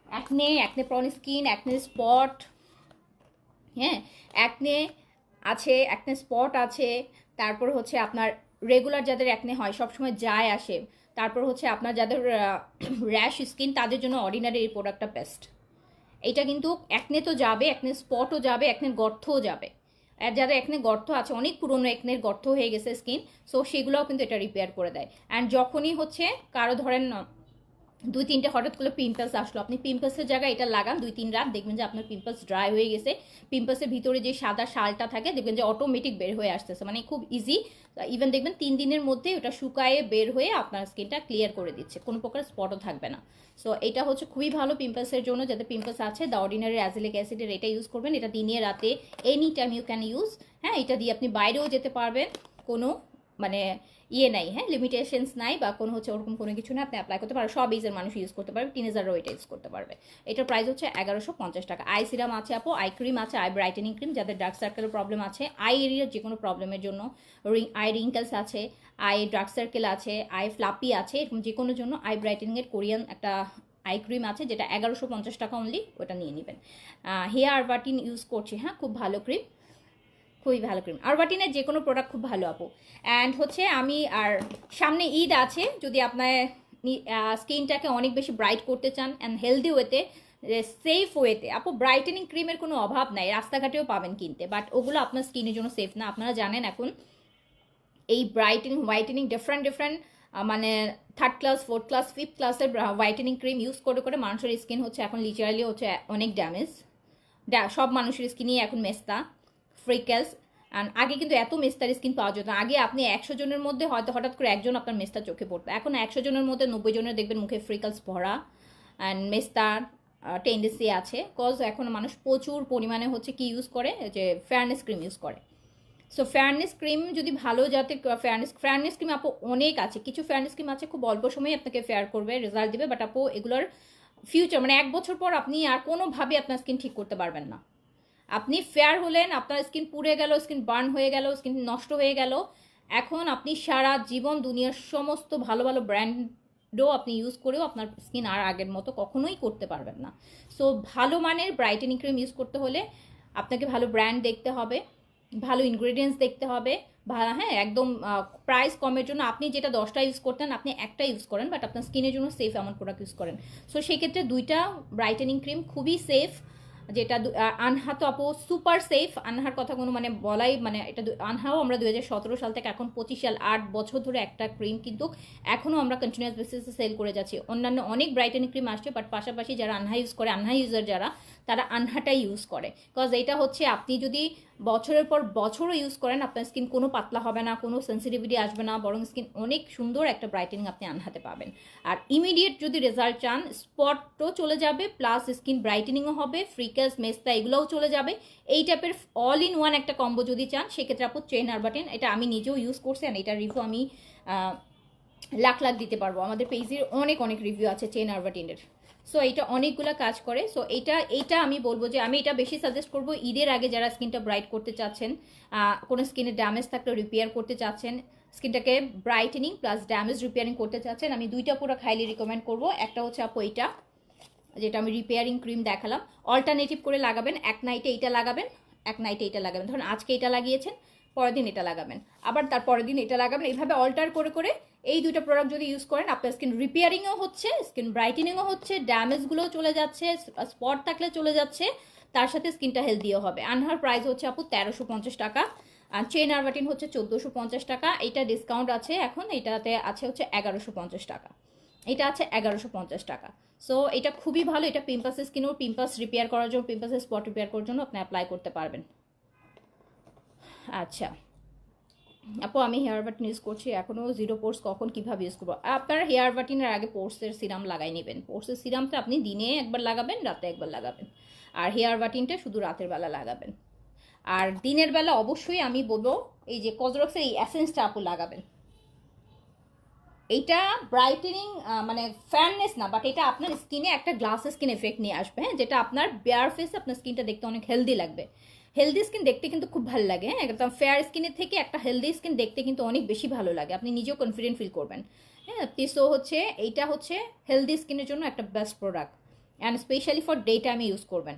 Acne, acne prone skin, acne spot, হ্যাঁ অ্যাকনে আছে, অ্যাকনে স্পট আছে। তারপর হচ্ছে আপনার রেগুলার যাদের অ্যাকনে হয়, সবসময় যায় আসে, তারপর হচ্ছে আপনার যাদের র্যাশ স্কিন, তাদের জন্য অর্ডিনারি এই প্রোডাক্টটা বেস্ট। এটা কিন্তু অ্যাকনে তো যাবে, অ্যাকনে স্পটও যাবে, অ্যাকনের গর্তও যাবে। আর যাদের অ্যাকনে গর্ত আছে, অনেক পুরনো অ্যাকনের গর্ত হয়ে গেছে স্কিন, সো সেগুলোও কিন্তু এটা রিপেয়ার করে দেয়। অ্যান্ড যখনই হচ্ছে কারো ধরেন 2-3টে হঠাৎ করে পিম্পলস আসলো, আপনি পিম্পলসের জায়গায় এটা লাগান 2-3 রাত, দেখবেন যে আপনার পিম্পলস ড্রাই হয়ে গেছে। পিম্পলসের ভিতরে যে সাদা শালটা থাকে, দেখবেন যে অটোমেটিক বের হয়ে আসতেছে, মানে খুব ইজি। ইভেন দেখবেন 3 দিনের মধ্যে ওটা শুকায়ে বের হয়ে আপনার স্কিনটা ক্লিয়ার করে দিচ্ছে, কোনো প্রকার স্পটও থাকবে না। সো এটা হচ্ছে খুবই ভালো পিম্পলসের জন্য, যাদের পিম্পলস আছে, দ্য অর্ডিনারি অ্যাজেলিক অ্যাসিডের এটা ইউজ করবেন। এটা দিনে রাতে any time you can use, হ্যাঁ এটা দিয়ে আপনি বাইরেও যেতে পারবেন, কোনো মানে ইয়ে নাই, হ্যাঁ লিমিটেশনস নাই বা কোনো হচ্ছে ওরকম কোনো কিছু না, আপনি অ্যাপ্লাই করতে পারবেন, সব এজের মানুষ ইউজ করতে পারবে, টিনেজারও এটা ইউজ করতে পারবে। এটার প্রাইস হচ্ছে 1150 টাকা। আই সিরাম আছে আপু, আই ক্রিম আছে, আই ব্রাইটেনিং ক্রিম, যাদের ডার্ক সার্কেলের প্রবলেম আছে, আই এরিয়ার যে কোনো প্রবলেমের জন্য, আই রিঙ্কেলস আছে, আই ডার্ক সার্কেল আছে, আই ফ্লাপি আছে, এরকম যে কোনো জন্য আই ব্রাইটেনিংয়ের কোরিয়ান একটা আই ক্রিম আছে, যেটা 1150 টাকা অনলি, ওটা নিয়ে নেবেন। হেয়ার বাটিন ইউজ করছি, হ্যাঁ খুব ভালো ক্রিম, খুবই ভালো ক্রিম। আরবাটিনের যে কোনো প্রোডাক্ট খুব ভালো আপু। অ্যান্ড হচ্ছে আমি আর সামনে ঈদ আছে, যদি আপনার স্কিনটাকে অনেক বেশি ব্রাইট করতে চান অ্যান্ড হেলদি ওয়েতে, সেফ ওয়েতে, আপু ব্রাইটেনিং ক্রিমের কোনো অভাব নাই, রাস্তাঘাটেও পাবেন কিনতে, বাট ওগুলো আপনার স্কিনের জন্য সেফ না। আপনারা জানেন এখন এই ব্রাইটেনিং হোয়াইটেনিং ডিফারেন্ট ডিফারেন্ট মানে 3rd class 4th class 5th ক্লাসের হোয়াইটেনিং ক্রিম ইউজ করে করে মানুষের স্কিন হচ্ছে এখন লিটারালি হচ্ছে অনেক ড্যামেজ। সব মানুষের স্কিনই এখন মেস্তা, ফ্রিকেলস। অ্যান্ড আগে কিন্তু এত মেস্তার স্কিন পাওয়া যেত না। আগে আপনি 100 জনের মধ্যে হয়তো হঠাৎ করে একজন আপনার মেস্তা চোখে পড়তো, এখন 100 জনের মধ্যে 90 জনের দেখবেন মুখে ফ্রিকেলস ভরা অ্যান্ড মেস্তার টেন্ডেন্সি আছে। কজ এখন মানুষ প্রচুর পরিমাণে হচ্ছে কি ইউজ করে, যে ফেয়ারনেস ক্রিম ইউজ করে। সো ফেয়ারনেস ক্রিম যদি ভালো জাতের ফেয়ারনেস ক্রিম আপু অনেক আছে, কিছু ফেয়ারনেস ক্রিম আছে খুব অল্প সময়ে আপনাকে ফেয়ার করবে, রেজাল্ট দিবে, বাট আপু এগুলোর ফিউচার মানে 1 বছর পর আপনি আর কোনোভাবে আপনার স্কিন ঠিক করতে পারবেন না। আপনি ফেয়ার হলেন, আপনার স্কিন পুড়ে গেল, স্কিন বার্ন হয়ে গেল, স্কিন নষ্ট হয়ে গেল, এখন আপনি সারা জীবন দুনিয়ার সমস্ত ভালো ভালো ব্র্যান্ডও আপনি ইউজ করেও আপনার স্কিন আর আগের মতো কখনোই করতে পারবেন না। সো ভালো মানের ব্রাইটেনিং ক্রিম ইউজ করতে হলে আপনাকে ভালো ব্র্যান্ড দেখতে হবে, ভালো ইনগ্রেডিয়েন্টস দেখতে হবে, হ্যাঁ একদম প্রাইস কমের জন্য আপনি যেটা 10টা ইউজ করতেন আপনি একটা ইউজ করেন, বাট আপনার স্কিনের জন্য সেফ এমন প্রোডাক্ট ইউজ করেন। সো সেক্ষেত্রে 2টা ব্রাইটেনিং ক্রিম খুবই সেফ, যেটা আনহা তো আপু সুপার সেফ, আনহার কথা কোনো মানে বলাই মানে এটা আনহাও আমরা 2017 সাল থেকে এখন 25 সাল 8 বছর ধরে একটা ক্রিম কিন্তু এখনও আমরা কন্টিনিউয়াস বেসিসে সেল করে যাচ্ছি। অন্যান্য অনেক ব্রাইটেনিং ক্রিম আসছে, বাট পাশাপাশি যারা আনহা ইউজ করে, আনহা ইউজার যারা, তারা আনহাটাই ইউজ করে। কজ এটা হচ্ছে আপনি যদি বছরের পর বছরও ইউজ করেন আপনার স্কিন কোনো পাতলা হবে না, কোনো সেন্সিটিভিটি আসবে না, বরং স্কিন অনেক সুন্দর একটা ব্রাইটেনিং আপনি আনহাতে পাবেন। আর ইমিডিয়েট যদি রেজাল্ট চান, স্পটও চলে যাবে, প্লাস স্কিন ব্রাইটেনিংও হবে, ফ্রিকেলস মেস্তা এগুলোও চলে যাবে। এই টাইপের অল ইন ওয়ান একটা কম্বো যদি চান, সেক্ষেত্রে আপু চেন আরবাটিন, এটা আমি নিজেও ইউজ করছি, আর এটার রিভিউ আমি লাখ লাখ দিতে পারবো, আমাদের পেজের অনেক অনেক রিভিউ আছে চেন আরবাটিনের। সো এটা অনেকগুলো কাজ করে। সো এইটা আমি বলবো যে আমি এটা বেশি সাজেস্ট করবো ঈদের আগে, যারা স্কিনটা ব্রাইট করতে চাচ্ছেন, কোনো স্কিনের ড্যামেজ থাকলে রিপেয়ার করতে চাচ্ছেন, স্কিনটাকে ব্রাইটেনিং প্লাস ড্যামেজ রিপেয়ারিং করতে চাচ্ছেন, আমি 2টা পুরো হাইলি রিকমেন্ড করবো। একটা হচ্ছে আপু এইটা, যেটা আমি রিপেয়ারিং ক্রিম দেখালাম, অল্টারনেটিভ করে লাগাবেন, এক নাইটে এইটা লাগাবেন, এক নাইটে এইটা লাগাবেন, ধরুন আজকে এটা লাগিয়েছেন, পরের দিন এটা লাগাবেন, আবার তার পরের দিন এটা লাগাবেন, এইভাবে অল্টার করে করে এই 2টা প্রোডাক্ট যদি ইউজ করেন, আপনার স্কিন রিপেয়ারিংও হচ্ছে, স্কিন ব্রাইটেনিংও হচ্ছে, ড্যামেজগুলোও চলে যাচ্ছে, স্পট থাকলে চলে যাচ্ছে, তার সাথে স্কিনটা হেলদিও হবে। আনহার প্রাইস হচ্ছে আপু 1350 টাকা, আর চেন আরবাটিন হচ্ছে 1450 টাকা। এটা ডিসকাউন্ট আছে এখন, এটাতে আছে হচ্ছে 1150 টাকা, এটা আছে 1150 টাকা। সো এটা খুবই ভালো, এটা পিম্পাসের স্কিনও পিম্পাস রিপেয়ার করার জন্য, পিম্পাসের স্পট রিপেয়ার করার জন্য আপনি অ্যাপ্লাই করতে পারবেন। আচ্ছা আপু আমি হেয়ার বাটিন ইউজ করছি এখনও জিরো পোর্স, কখন কীভাবে ইউজ করবো? আপনার হেয়ার বাটিনের আগে পোর্সের সিরাম লাগাই নেবেন। পোর্সের সিরামটা আপনি দিনে একবার লাগাবেন, রাতে একবার লাগাবেন। আর হেয়ার বাটিনটা শুধু রাতের বেলা লাগাবেন। আর দিনের বেলা অবশ্যই আমি বলবো এই যে কজরক্সের এই অ্যাসেন্সটা আপু লাগাবেন। এইটা ব্রাইটেনিং মানে ফ্যাননেস না, বাট এটা আপনার স্কিনে একটা গ্লাস স্কিন এফেক্ট নিয়ে আসবে, হ্যাঁ, যেটা আপনার বেয়ার ফেসে আপনার স্কিনটা দেখতে অনেক হেলদি লাগবে। হেলদি স্কিন দেখতে কিন্তু খুব ভালো লাগে, হ্যাঁ, একদম ফেয়ার স্কিনের থেকে একটা হেলদি স্কিন দেখতে কিন্তু অনেক বেশি ভালো লাগে, আপনি নিজেও কনফিডেন্ট ফিল করবেন। হ্যাঁ, সো হচ্ছে এইটা হচ্ছে হেলদি স্কিনের জন্য একটা best product, and specially for day টাইমে ইউজ করবেন।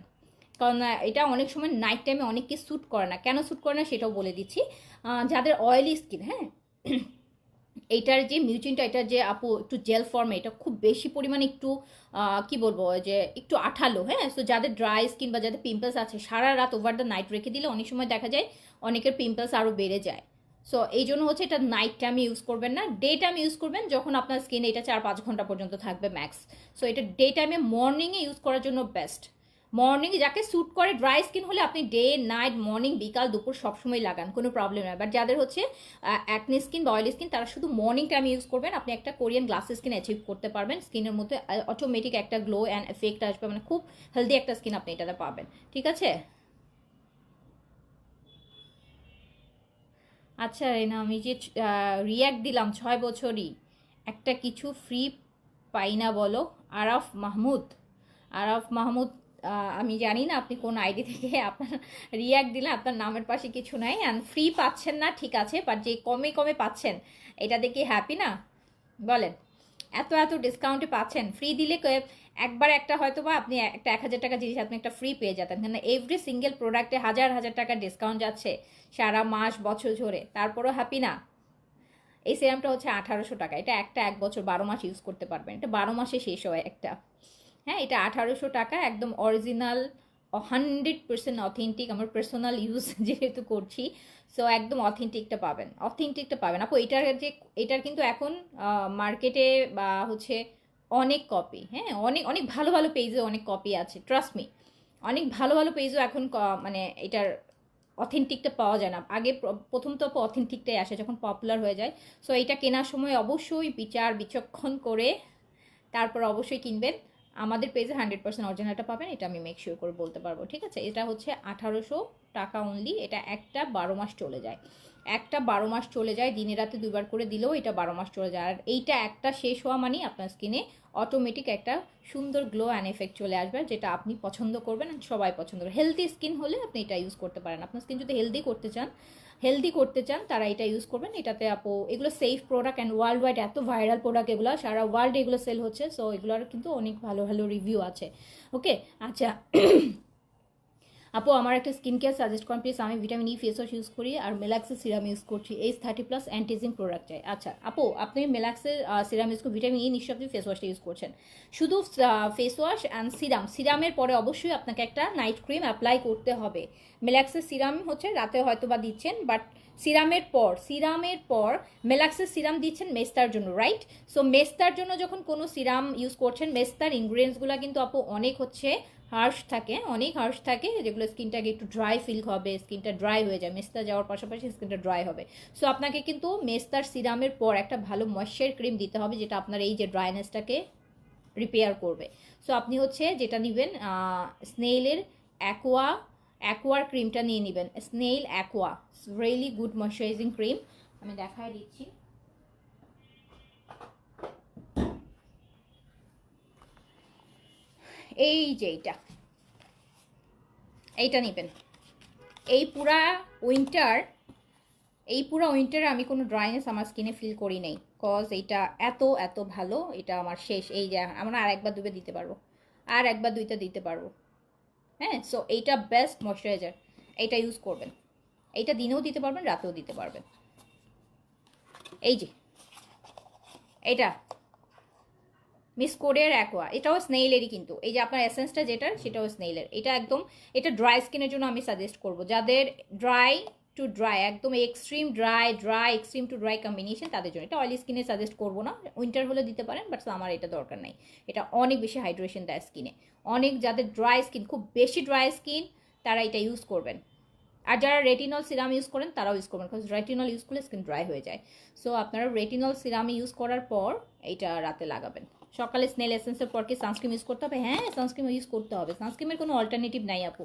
কারণ এটা অনেক সময় নাইট টাইমে অনেককে স্যুট করে না, কেন স্যুট করে না সেটাও বলে দিচ্ছি। যাদের অয়েলি স্কিন, হ্যাঁ, এইটার যে মিউচিনটা, এটার যে আপু একটু জেল ফর্মে, এটা খুব বেশি পরিমাণে একটু কি বলবো যে একটু আঠালো, হ্যাঁ। সো যাদের ড্রাই স্কিন বা যাদের পিম্পলস আছে, সারা রাত ওভার দ্য নাইট রেখে দিলে অনেক সময় দেখা যায় অনেকের পিম্পলস আরও বেড়ে যায়। সো এই জন্য হচ্ছে এটা নাইট টাইমে ইউজ করবেন না, ডে টাইমে ইউজ করবেন, যখন আপনার স্কিন এটা 4-5 ঘন্টা পর্যন্ত থাকবে ম্যাক্স। সো এটা ডে টাইমে মর্নিংয়ে ইউজ করার জন্য বেস্ট। মর্নিং যাকে স্যুট করে, ড্রাই স্কিন হলে আপনি ডে নাইট মর্নিং বিকাল দুপুর সবসময় লাগান, কোনো প্রবলেম নয়। বাট যাদের হচ্ছে অ্যাকনি স্কিন বা অয়েলি স্কিন, তারা শুধু মর্নিং টাইম ইউজ করবেন, আপনি একটা কোরিয়ান গ্লাসেস স্কিন অ্যাচিভ করতে পারবেন। স্কিনের মধ্যে অটোমেটিক একটা গ্লো অ্যান্ড এফেক্ট আসবে, মানে খুব হেলদি একটা স্কিন আপনি এটাতে পাবেন, ঠিক আছে? আচ্ছা রেনা, আমি যে রিয়াক্ট দিলাম 6 বছরই, একটা কিছু ফ্রি পাই না বলো? আরাফ মাহমুদ। আরাফ মাহমুদ, আমি জানি না আপনি কোন আইডি থেকে আপনার রিয়াক্ট দিলে, আপনার নামের পাশে কিছু নাই, অ্যান্ড ফ্রি পাচ্ছেন না ঠিক আছে, বাট যে কমে কমে পাচ্ছেন এটা দেখে হ্যাপি না বলেন? এত এত ডিসকাউন্টে পাচ্ছেন, ফ্রি দিলে একবার একটা হয়তো বা আপনি একটা 1000 টাকা জিনিস আপনি একটা ফ্রি পেয়ে যেতেন, কিন্তু এভরি সিঙ্গেল প্রোডাক্টে হাজার হাজার টাকার ডিসকাউন্ট যাচ্ছে সারা মাস বছর ধরে, তারপরও হ্যাপি না? এই সিরামটা হচ্ছে 1800 টাকা, এটা একটা 1 বছর 12 মাস ইউজ করতে পারবেন, এটা 12 মাসে শেষ হয় একটা। হ্যাঁ, এটা 1800 টাকা, একদম অরিজিনাল, 100% অথেন্টিক, আমার পার্সোনাল ইউজ যেহেতু করছি, সো একদম অথেন্টিকটা পাবেন, অথেন্টিকটা পাবেন আপু। এটার কিন্তু এখন মার্কেটে বা হচ্ছে অনেক কপি, হ্যাঁ, অনেক অনেক ভালো ভালো পেজে অনেক কপি আছে, ট্রাস্ট মি। অনেক ভালো ভালো পেজও এখন মানে এটার অথেন্টিকটা পাওয়া যায় না। আগে প্রথম তো অথেন্টিকটাই আসে যখন পপুলার হয়ে যায়। সো এটা কেনার সময় অবশ্যই বিচার বিচক্ষণ করে তারপর অবশ্যই কিনবেন। আমাদের পেজে 100% অরিজিনালটা পাবেন, এটা আমি মেক শিওর করে বলতে পারবো, ঠিক আছে? এটা হচ্ছে 1800 টাকা অনলি, এটা একটা 12 মাস চলে যায়, একটা 12 মাস চলে যায়, দিনে রাতে 2বার করে দিলেও এটা 12 মাস চলে যায়। আর এইটা একটা শেষ হওয়া মানে আপনার স্কিনে অটোমেটিক একটা সুন্দর গ্লো অ্যান্ড এফেক্ট চলে আসবে, যেটা আপনি পছন্দ করবেন, সবাই পছন্দ করবে। হেলদি স্কিন হলে আপনি এটা ইউজ করতে পারেন, আপনার স্কিন যদি হেলদি করতে চান তারা এটা ইউজ করবেন। এটাতে আপু এগুলো safe product, and world wide এত ভাইরাল প্রোডাক্ট, এগুলো সারা ওয়ার্ল্ডে এগুলো সেল হচ্ছে, সো এগুলোর কিন্তু অনেক ভালো ভালো রিভিউ আছে। ওকে, আচ্ছা আপু আমার একটা স্কিন কেয়ার সাজেস্ট করেন প্লিজ। আমি vitamin E face wash use করি আর মেলাক্সের সিরাম ইউজ করছি, এইজ 30+ অ্যান্টিজিং প্রোডাক্ট চাই। আচ্ছা আপু, আপনি মেলাক্সের সিরাম ইউজ করে, ভিটামিন ই নিশ্চয়ই আপনি ফেস ওয়াশটা ইউজ করছেন। শুধু ফেস ওয়াশ অ্যান্ড সিরামের পরে অবশ্যই আপনাকে একটা নাইট ক্রিম অ্যাপ্লাই করতে হবে। মেলাক্সের সিরাম হচ্ছে রাতে হয়তো বা দিচ্ছেন, বাট সিরামের পর মেলাক্সের সিরাম দিচ্ছেন মেস্তার জন্য, রাইট? সো মেস্তার জন্য যখন কোনো সিরাম ইউজ করছেন, মেস্তার ইনগ্রিডিয়েন্টসগুলো কিন্তু আপু অনেক হচ্ছে অনেক হার্শ থাকে, যেগুলো স্কিনটাকে একটু ড্রাই ফিল হবে, স্কিনটা ড্রাই হয়ে যায়, মেস্তা যাওয়ার পাশাপাশি স্কিনটা ড্রাই হবে। সো আপনাকে কিন্তু মেস্তার সিরামের পর একটা ভালো ময়েশ্চার ক্রিম দিতে হবে, যেটা আপনার এই যে ড্রাইনেসটাকে রিপেয়ার করবে। সো আপনি হচ্ছে যেটা নেবেন, স্নেইলের অ্যাকোয়ার ক্রিমটা নিয়ে নেবেন, snail aqua, really good moisturising cream. আমি দেখাই দিচ্ছি, এই যে এইটা নেবেন। এই পুরা উইন্টার আমি কোনো ড্রাইনেস আমার স্কিনে ফিল করি নাই, কজ এইটা এত এত ভালো, এটা আমার শেষ। এই যে আমরা আর একবার দুবে দিতে পারবো, আর একবার দুইটা দিতে পারবো, হ্যাঁ। সো এইটা বেস্ট ময়শ্চারাইজার, এইটা ইউজ করবেন। এইটা দিনেও দিতে পারবেন, রাতেও দিতে পারবেন। এই যে এটা মিস কোরিয়ার অ্যাকোয়া, এটাও স্নেইলেরই, কিন্তু এই যে আপনার এসেন্সটা যেটা, সেটাও স্নেইলের। এটা একদম, এটা ড্রাই স্কিনের জন্য আমি সাজেস্ট করব, যাদের ড্রাই একদম এক্সট্রিম টু ড্রাই কম্বিনেশন, তাদের জন্য। এটা অয়েলি স্কিনে সাজেস্ট করবো না, উইন্টার হলে দিতে পারেন, বাট আমার এটা দরকার নাই। এটা অনেক বেশি হাইড্রেশন দেয় স্কিনে, যাদের ড্রাই স্কিন, খুব বেশি ড্রাই স্কিন, তারা এটা ইউজ করবেন। আর যারা রেটিনল সিরাম ইউজ করেন তারাও ইউজ করবেন, বিকজ রেটিনল ইউজ করলে স্কিন ড্রাই হয়ে যায়। সো আপনারা রেটিনল সিরাম ইউজ করার পর এইটা রাতে লাগাবেন। সকালে স্নেল এসেন্সের পর কি সানস্ক্রিন ইউজ করতে হবে? হ্যাঁ, সানস্ক্রিন ইউজ করতে হবে, সানস্ক্রিনের কোনো অল্টারনেটিভ নাই আপু,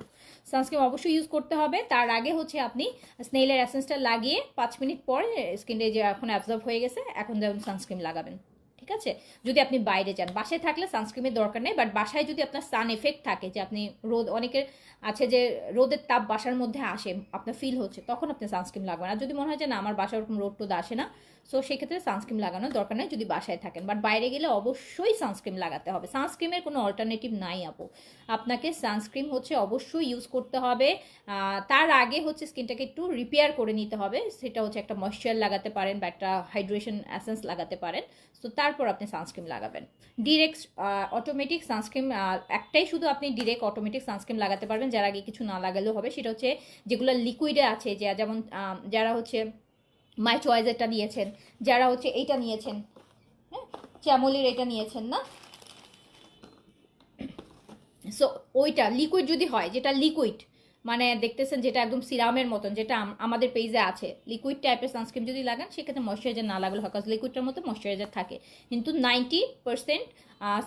সানস্ক্রিন অবশ্যই ইউজ করতে হবে। তার আগে হচ্ছে আপনি স্নেলের এসেন্সটা লাগিয়ে 5 মিনিট পর স্কিনে যে এখন অ্যাবজর্ব হয়ে গেছে এখন যেমন সানস্ক্রিন লাগাবেন, ঠিক আছে? যদি আপনি বাইরে যান, বাসায় থাকলে সানস্ক্রিনের দরকার নেই, বাট বাসায় যদি আপনার সান এফেক্ট থাকে, যে আপনি রোদ, অনেকের আছে যে রোদের তাপ বাসার মধ্যে আসে, আপনার ফিল হচ্ছে, তখন আপনি সানস্ক্রিন লাগবেন। আর যদি মনে হয় যে না আমার বাসায় ওরকম রোদ টোদ আসে না, সো সেক্ষেত্রে সানস্ক্রিন লাগানোর দরকার নেই যদি বাসায় থাকেন। বাট বাইরে গেলে অবশ্যই সানস্ক্রিন লাগাতে হবে, সানস্ক্রিনের কোনো অল্টারনেটিভ নাই আপু, আপনাকে সানস্ক্রিন হচ্ছে অবশ্যই ইউজ করতে হবে। তার আগে হচ্ছে স্কিনটাকে একটু রিপেয়ার করে নিতে হবে, সেটা হচ্ছে একটা ময়েশ্চার লাগাতে পারেন বা একটা হাইড্রেশন এসেন্স লাগাতে পারেন। সো তারপর আপনি সানস্ক্রিন লাগাবেন। ডিরেক্ট অটোমেটিক সানস্ক্রিন একটাই শুধু আপনি ডিরেক্ট অটোমেটিক সানস্ক্রিন লাগাতে পারবেন, যার আগে কিছু না লাগালেও হবে। সেটা হচ্ছে যেগুলো লিকুইডে আছে, যে যেমন যারা হচ্ছে মাই চয়েসেরটা নিয়েছেন, যারা হচ্ছে এইটা নিয়েছেন, হ্যাঁ চ্যামলির এটা নিয়েছেন না, সো ওইটা লিকুইড যদি হয়, যেটা লিকুইড মানে দেখতেছেন যেটা একদম সিরামের মতন, যেটা আমাদের পেজে আছে, লিকুইড টাইপের সানস্ক্রিন যদি লাগান সেক্ষেত্রে ময়শ্চারাইজার না লাগালে হয়, কারণ লিকুইডটার মধ্যে ময়শ্চারাইজার থাকে। কিন্তু 90%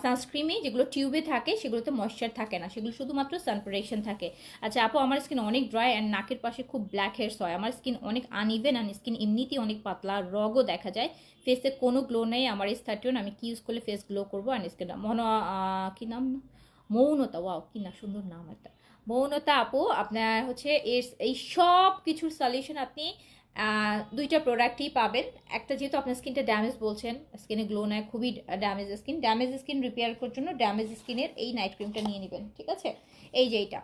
সানস্ক্রিনই যেগুলো টিউবে থাকে সেগুলোতে ময়শ্চার থাকে না, সেগুলো শুধুমাত্র সান প্রোটেকশন থাকে। আচ্ছা আপু, আমার স্কিন অনেক ড্রাই অ্যান্ড নাকের পাশে খুব ব্ল্যাক হেয়ার্স হয়, আমার স্কিন অনেক আনইভেন অ্যান্ড স্কিন এমনিতেই অনেক পাতলা, রগও দেখা যায়, ফেসে কোনো গ্লো নেই, আমার এজ 31, আমি কি ইউজ করলে ফেস গ্লো করবো অ্যান্ড স্কিন কি নাম, মৌনতা, ওয়াও কি না সুন্দর নাম একটা, মৌনতা আপু, আপনার হচ্ছে এই সব কিছুর সলিউশন আপনি দুইটা প্রোডাক্টই পাবেন। একটা যেহেতু আপনার স্কিনটা ড্যামেজ বলছেন, স্কিনে গ্লো নেয়, খুবই ড্যামেজ স্কিন রিপেয়ার করার জন্য ড্যামেজ স্কিনের এই নাইট ক্রিমটা নিয়ে নেবেন, ঠিক আছে? এই যে এইটা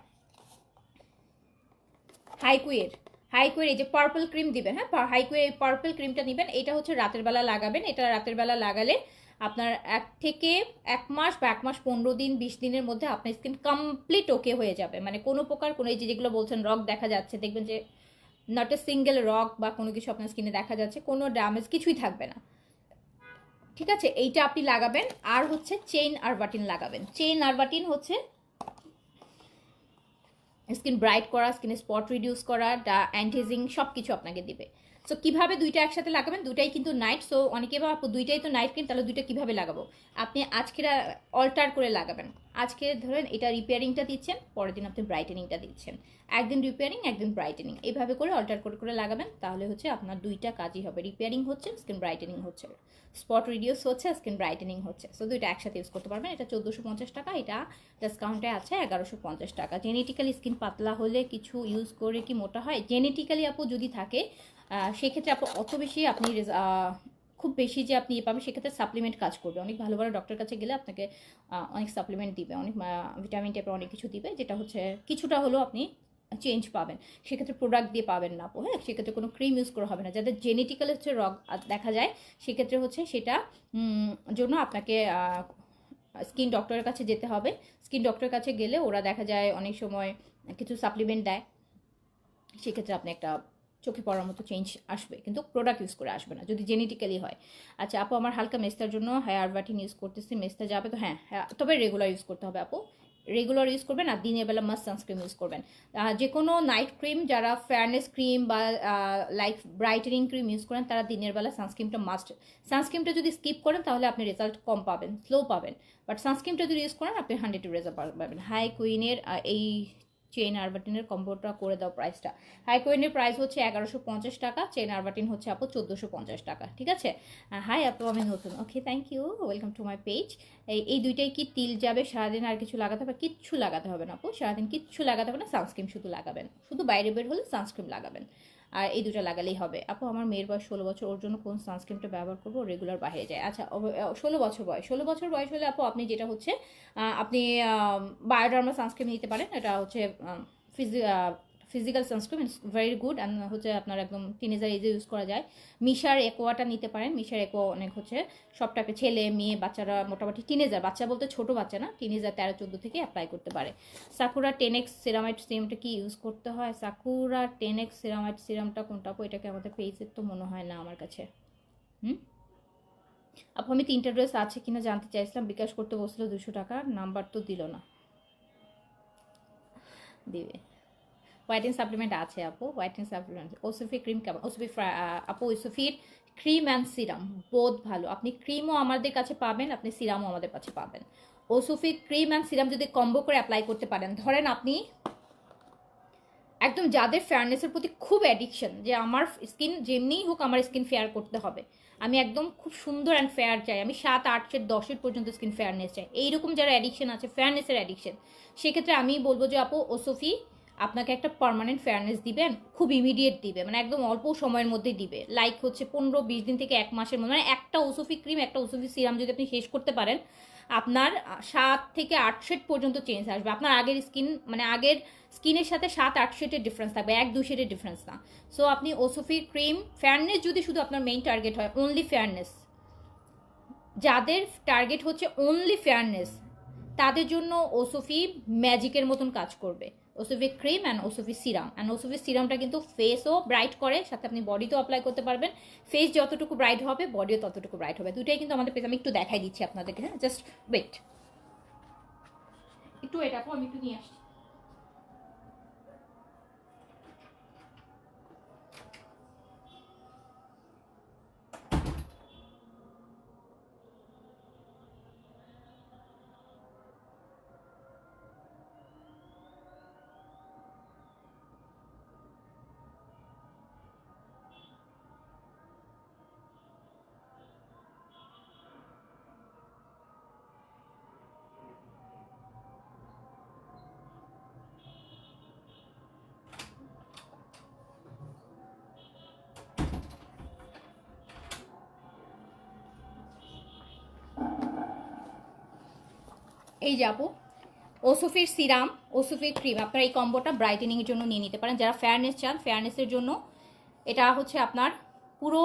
হাইকুয়ের এই যে পার্পল ক্রিম দিবেন, হ্যাঁ হাইকুয়ের এই পার্পল ক্রিমটা নেবেন, এটা হচ্ছে রাতের বেলা লাগাবেন। এটা রাতের বেলা লাগালে আপনার 1 মাস বা 1 মাস 15 দিন 20 দিনের মধ্যে আপনার স্কিন কমপ্লিট ওকে হয়ে যাবে, মানে কোনো প্রকার কোনো এই যে যেগুলো বলছেন রগ দেখা যাচ্ছে, দেখবেন যে নট এ সিঙ্গেল রগ বা কোনো কিছু আপনার স্কিনে দেখা যাচ্ছে, কোনো ড্যামেজ কিছুই থাকবে না, ঠিক আছে? এইটা আপনি লাগাবেন। আর হচ্ছে চেইন আরবাটিন লাগাবেন। চেইন আরবাটিন হচ্ছে স্কিন ব্রাইট করা, স্কিনে স্পট রিডিউস করা, অ্যান্টিজিং সব কিছু আপনাকে দিবে। সো কীভাবে দুইটা একসাথে লাগাবেন? দুইটাই কিন্তু নাইট, সো অনেকে বা আপু দুইটাই তো নাইট ক্রিম, তাহলে দুইটা কীভাবে লাগাবো? আপনি আজকে অল্টার করে লাগাবেন। আজকে ধরেন এটা রিপেয়ারিংটা দিচ্ছেন, পরের দিন আপনি ব্রাইটেনিংটা দিচ্ছেন, একদিন রিপেয়ারিং একদিন ব্রাইটেনিং, এইভাবে করে অল্টার করে করে লাগাবেন, তাহলে হচ্ছে আপনার দুইটা কাজই হবে, রিপেয়ারিং হচ্ছে, স্কিন ব্রাইটেনিং হচ্ছে, স্পট রিডিউস হচ্ছে, স্কিন ব্রাইটেনিং হচ্ছে। সো দুইটা একসাথে ইউজ করতে পারবেন। এটা 1450 টাকা, এটা ডিসকাউন্টে আছে 1150 টাকা। জেনেটিক্যালি স্কিন পাতলা হলে কিছু ইউজ করে কি মোটা হয়? জেনেটিক্যালি আপু যদি থাকে সেক্ষেত্রে আপু অত বেশি আপনি খুব বেশি যে আপনি পাবেন, সেক্ষেত্রে সাপ্লিমেন্ট কাজ করবে। অনেক ভালো ভালো ডক্টরের কাছে গেলে আপনাকে অনেক সাপ্লিমেন্ট দিবে, অনেক ভিটামিন টাইপের অনেক কিছু দিবে, যেটা হচ্ছে কিছুটা হলেও আপনি চেঞ্জ পাবেন। সেক্ষেত্রে প্রোডাক্ট দিয়ে পাবেন না আপু, হ্যাঁ সেক্ষেত্রে কোনো ক্রিম ইউজ করা হবে না। যাদের জেনেটিক্যাল হচ্ছে রগ দেখা যায়, সেক্ষেত্রে হচ্ছে সেটা জন্য আপনাকে স্কিন ডক্টরের কাছে যেতে হবে। স্কিন ডক্টরের কাছে গেলে ওরা দেখা যায় অনেক সময় কিছু সাপ্লিমেন্ট দেয়, সেক্ষেত্রে আপনি একটা চোখে পড়ার মতো চেঞ্জ আসবে, কিন্তু প্রোডাক্ট ইউজ করে আসবে না যদি জেনেটিক্যালি হয়। আচ্ছা আপু, আমার হালকা মেস্তার জন্য হেয়ার বাটিন ইউজ করতেছি, মেস্তা যাবে তো? হ্যাঁ, তবে রেগুলার ইউজ করতে হবে আপু, রেগুলার ইউজ করবেন। আর দিনের বেলা মাস্ট সানস্ক্রিন ইউজ করবেন। যে কোনো নাইট ক্রিম, যারা ফেয়ারনেস ক্রিম বা লাইক ব্রাইটেনিং ক্রিম ইউজ করেন, তারা দিনের বেলা সানস্ক্রিনটা মাস্ট। সানস্ক্রিনটা যদি স্কিপ করেন তাহলে আপনি রেজাল্ট কম পাবেন, স্লো পাবেন, বাট সানস্ক্রিনটা যদি ইউজ করেন আপনি 100 রেজাল্ট পাবেন। হাই কুইনের এই চেইন আরবাটিনের কম্বোটা করে দাও প্রাইসটা। হাই কুইনের প্রাইস হচ্ছে 1150 টাকা, চেইন আরবাটিন হচ্ছে আপু 1450 টাকা, ঠিক আছে? হাই আপু, আমি নতুন, okay thank you, welcome to my page. এই দুইটাই কি তিল যাবে সারাদিন? আর কিছু লাগাতে হবে? কিচ্ছু লাগাতে হবে না আপু, সারাদিন কিচ্ছু লাগাতে হবে না, সানস্ক্রিন শুধু লাগাবেন, শুধু বাইরে বের হলে সানস্ক্রিন লাগাবেন, আর এই দুটো লাগালেই হবে। আপু আমার মেয়ের বয়স 16 বছর, ওর জন্য কোন সানস্ক্রিনটা ব্যবহার করবো? রেগুলার বাইরে যায়। আচ্ছা 16 বছর বয়স হলে আপু আপনি যেটা হচ্ছে আপনি বায়োডার্মা সানস্ক্রিন নিতে পারেন। এটা হচ্ছে physical sunscreen, it's very good, and হচ্ছে আপনার একদম টিনেজার এজে ইউজ করা যায়। মিশার একোয়াটা নিতে পারেন, মিশার একো অনেক হচ্ছে সব টাইপের ছেলে মেয়ে বাচ্চারা, মোটামুটি টিনেজার, বাচ্চা বলতে ছোটো বাচ্চা না, টিনেজার 13-14 থেকে অ্যাপ্লাই করতে পারে। সাকুরা 10X সিরামাইড সিরামটা কি ইউজ করতে হয়? সাকুরা 10X সিরামাইড সিরামটা কোনটা আপু? এটাকে আমাদের পেজের তো মনে হয় না আমার কাছে। আপু আমি 3টা ড্রেস আছে কিনা জানতে চাইছিলাম, বিকাশ করতে বসছিল 200 টাকা, নাম্বার তো দিল না, দিবে হোয়াইটেনিং সাপ্লিমেন্ট আছে আপু, হোয়াইটেনিং সাপ্লিমেন্ট। ওসফি ক্রিম কেমন? ওসফি আপু ওসফির ক্রিম অ্যান্ড সিরাম বোধ ভালো। আপনি ক্রিমও আমাদের কাছে পাবেন, আপনি সিরামও আমাদের কাছে পাবেন। ওসফি ক্রিম অ্যান্ড সিরাম যদি কম্বো করে অ্যাপ্লাই করতে পারেন, ধরেন আপনি একদম যাদের ফেয়ারনেসের প্রতি খুব অ্যাডিকশন, যে আমার স্কিন যেমনিই হোক আমার স্কিন ফেয়ার করতে হবে, আমি একদম খুব সুন্দর অ্যান্ড ফেয়ার চাই, আমি 7, 8, 10 পর্যন্ত স্কিন ফেয়ারনেস চাই, এইরকম যারা অ্যাডিকশন আছে, ফেয়ারনেসের অ্যাডিকশন, সেক্ষেত্রে আমি বলবো যে আপু ওসফি আপনাকে একটা পার্মানেন্ট ফেয়ারনেস দিবেন, খুব ইমিডিয়েট দিবে, মানে একদম অল্প সময়ের মধ্যে দিবে, লাইক হচ্ছে 15-20 দিন থেকে 1 মাসের মধ্যে, মানে একটা ওসফি ক্রিম একটা ওসফি সিরাম যদি আপনি শেষ করতে পারেন, আপনার 7 থেকে 8 শেড পর্যন্ত চেঞ্জ আসবে। আপনার আগের স্কিন মানে আগের স্কিনের সাথে 7-8 শেডের ডিফারেন্স থাকবে, 1-2 শেডের ডিফারেন্স না। সো আপনি ওসফি ক্রিম ফেয়ারনেস যদি শুধু আপনার মেইন টার্গেট হয়, অনলি ফেয়ারনেস, যাদের টার্গেট হচ্ছে অনলি ফেয়ারনেস, তাদের জন্য ওসফি ম্যাজিকের মতন কাজ করবে। ওসফি ক্রিম অ্যান্ড ওসফি সিরাম, অ্যান্ড ওসফি সিরামটা কিন্তু ফেসও ব্রাইট করে, সাথে আপনি বডিতেও অ্যাপ্লাই করতে পারবেন। ফেস যতটুকু ব্রাইট হবে বডিও ততটুকু ব্রাইট হবে, দুটাই কিন্তু আমাদের পেজ। আমি একটু দেখাই দিচ্ছি আপনাদেরকে, হ্যাঁ, জাস্ট ওয়েট, একটু এটা আমি একটু নিয়ে আসছি। এই যাবো ওসফির সিরাম, ওসফির ক্রিম, আপনারা এই কম্বোটা ব্রাইটেনিংয়ের জন্য নিয়ে নিতে পারেন। যারা ফেয়ারনেস চান, ফেয়ারনেসের জন্য এটা হচ্ছে আপনার পুরো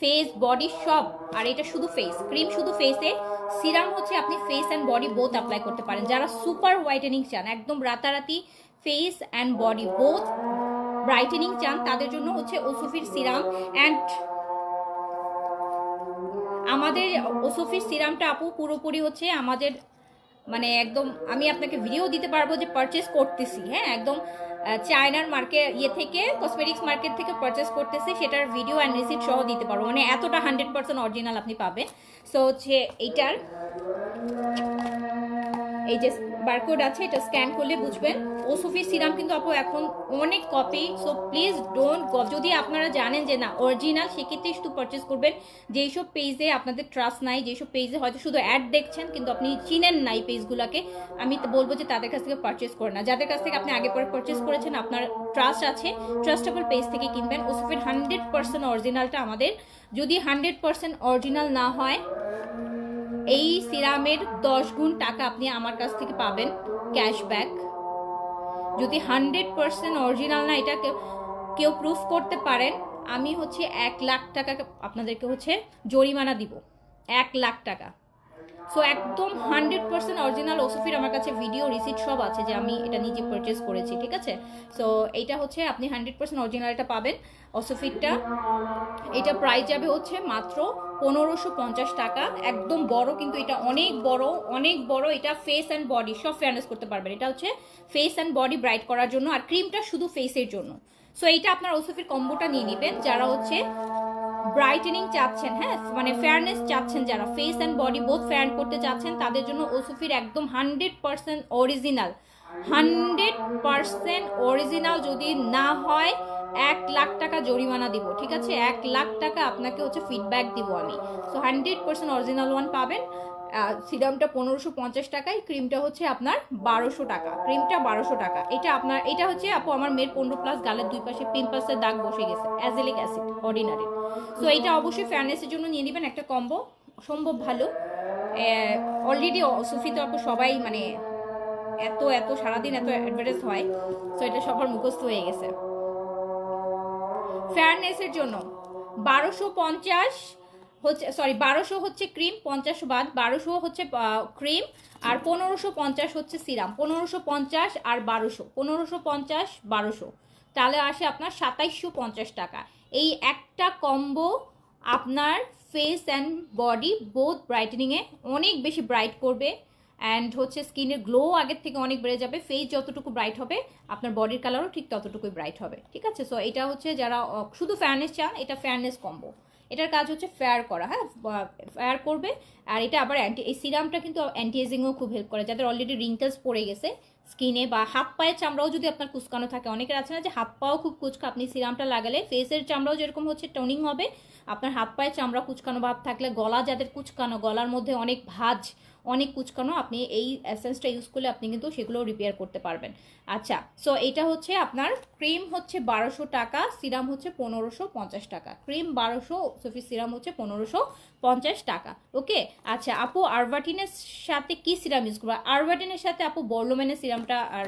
ফেস বডি সব, আর এটা শুধু ফেস, ক্রিম শুধু ফেসে, সিরাম হচ্ছে আপনি face and body both apply করতে পারেন। যারা সুপার হোয়াইটেনিং চান, একদম রাতারাতি face and body both brightening চান, তাদের জন্য হচ্ছে ওসফির সিরাম। অ্যান্ড আমাদের ওসফির সিরামটা আপু পুরোপুরি হচ্ছে আমাদের মানে একদম, আমি আপনাকে ভিডিও দিতে পারবো যে পারচেস করতেছি, হ্যাঁ, একদম চায়নার মার্কেট থেকে কসমেটিক্স মার্কেট থেকে পারচেস করতেছি, সেটার ভিডিও অ্যান্ড রিসিপ্ট সহ দিতে পারবো, মানে এতটা 100% অরিজিনাল আপনি পাবেন। সো হচ্ছে এইটার এই যে বারকোড আছে, এটা স্ক্যান করলে বুঝবেন। ওসফি সিরাম কিন্তু আপু এখন অনেক কপি, সো প্লিজ ডোন্ট, যদি আপনারা জানেন যে না অরিজিনাল, সেক্ষেত্রে শুধু পারচেস করবেন। যেইসব পেজে আপনাদের ট্রাস্ট নাই, যেসব পেজে হয়তো শুধু অ্যাড দেখছেন কিন্তু আপনি চিনেন নাই পেজগুলোকে, আমি তো বলবো যে তাদের কাছ থেকে পারচেস করে না। যাদের কাছ থেকে আপনি আগে পরে পারচেস করেছেন, আপনার ট্রাস্ট আছে, ট্রাস্টেবল পেজ থেকে কিনবেন। ওসফির 100% অরিজিনালটা আমাদের, যদি 100% অরিজিনাল না হয়, এই সিরামের 10 গুণ টাকা আপনি আমার কাছ থেকে পাবেন ক্যাশব্যাক। যদি 100% অরিজিনাল না এটা কেউ প্রুফ করতে পারেন, আমি হচ্ছে 1 লাখ টাকা আপনাদেরকে হচ্ছে জরিমানা দিব, 1 লাখ টাকা। সো একদম 100% অরিজিনাল ওসফির আমার কাছে ভিডিও রিসিট সব আছে যে আমি এটা নিজে পারচেস করেছি, ঠিক আছে। সো এইটা হচ্ছে আপনি 100% অরিজিনাল এটা পাবেন ওসফিরটা। এটা প্রাইস যাবে হচ্ছে মাত্র 1550 টাকা, একদম বড়, কিন্তু এটা অনেক বড়, অনেক বড়। এটা ফেস অ্যান্ড বডি সব ফেয়ারনেস করতে পারবেন। এটা হচ্ছে ফেস অ্যান্ড বডি ব্রাইট করার জন্য, আর ক্রিমটা শুধু ফেসের জন্য। সো এইটা আপনার ওসফির কম্বোটা নিয়ে নেবেন যারা হচ্ছে ব্রাইটেনিং চাচ্ছেন, হ্যাঁ, মানে ফেয়ারনেস চাচ্ছেন, যারা face and body both fair করতে চাচ্ছেন, তাদের জন্য ওসফির একদম 100% অরিজিনাল, 100% অরিজিনাল যদি না হয় 1 লাখ টাকা জরিমানা দিব, ঠিক আছে। 1 লাখ টাকা আপনাকে হচ্ছে ফিডব্যাক দিব আমি। সো 100% অরিজিনাল ওয়ান পাবেন। সিরামটা 1550 টাকায়, ক্রিমটা হচ্ছে আপনার 1200 টাকা, ক্রিমটা 1200 টাকা। এটা আপনার, এটা হচ্ছে আপু আমার মেয়ের 15+ গালের দুই পাশে পিম্পলসের দাগ বসে গেছে, অ্যাজেলিক অ্যাসিড অর্ডিনারি। সো এইটা অবশ্যই ফেয়ারনেসের জন্য নিয়ে নেবেন, একটা কম্বো সম্ভব ভালো। অলরেডি ওসফি তো আপু সবাই মানে এত এত সারাদিন এত অ্যাডভার্টাইজ হয়, সো এটা সবার মুখস্থ হয়ে গেছে। ফেয়ারনেসের জন্য 1250 হচ্ছে, সরি 1200 হচ্ছে ক্রিম, 50 বাদ, 1200 হচ্ছে ক্রিম, আর 1550 হচ্ছে সিরাম। 1550 আর 1200, 1550 1200, তাহলে আসে আপনার 2750 টাকা। এই একটা কম্বো আপনার ফেস অ্যান্ড বডি বোথ ব্রাইটেনিংয়ে অনেক বেশি ব্রাইট করবে, অ্যান্ড হচ্ছে স্কিনের গ্লো আগের থেকে অনেক বেড়ে যাবে, ফেস যতটুকু ব্রাইট হবে আপনার বডির কালারও ঠিক ততটুকুই ব্রাইট হবে, ঠিক আছে। সো এটা হচ্ছে যারা শুধু ফেয়ারনেস চান, এটা ফেয়ারনেস কম্বো। এটার কাজ হচ্ছে ফেয়ার করা, হ্যাঁ ফেয়ার করবে। আর এটা আবার এই সিরামটা কিন্তু অ্যান্টি এজিংও খুব হেল্প করে, যাদের অলরেডি রিঙ্কেলস পড়ে গেছে স্কিনে, বা হাত পায়ের চামড়াও যদি আপনার কুচকানো থাকে, অনেকের আছে না যে হাত পাও খুব কুচকা, আপনি সিরামটা লাগালে ফেসের চামড়াও যেরকম হচ্ছে টোনিং হবে, আপনার হাত পায়ের চামড়া কুচকানো ভাব থাকলে, গলা যাদের কুচকানো, গলার মধ্যে অনেক ভাঁজ, অনেক কুচকানো, আপনি এই এসেন্সটা ইউজ করলে আপনি কিন্তু সেগুলো রিপেয়ার করতে পারবেন। আচ্ছা, সো এটা হচ্ছে আপনার ক্রিম হচ্ছে 1200 টাকা, সিরাম হচ্ছে 1550 টাকা। ক্রিম 1200, সোফি সিরাম হচ্ছে 1550 টাকা। ওকে, আচ্ছা আপু আরভাটিনের সাথে কি সিরাম ইউজ করবো? আরভাটিনের সাথে আপু বর্লোমেনের সিরামটা আর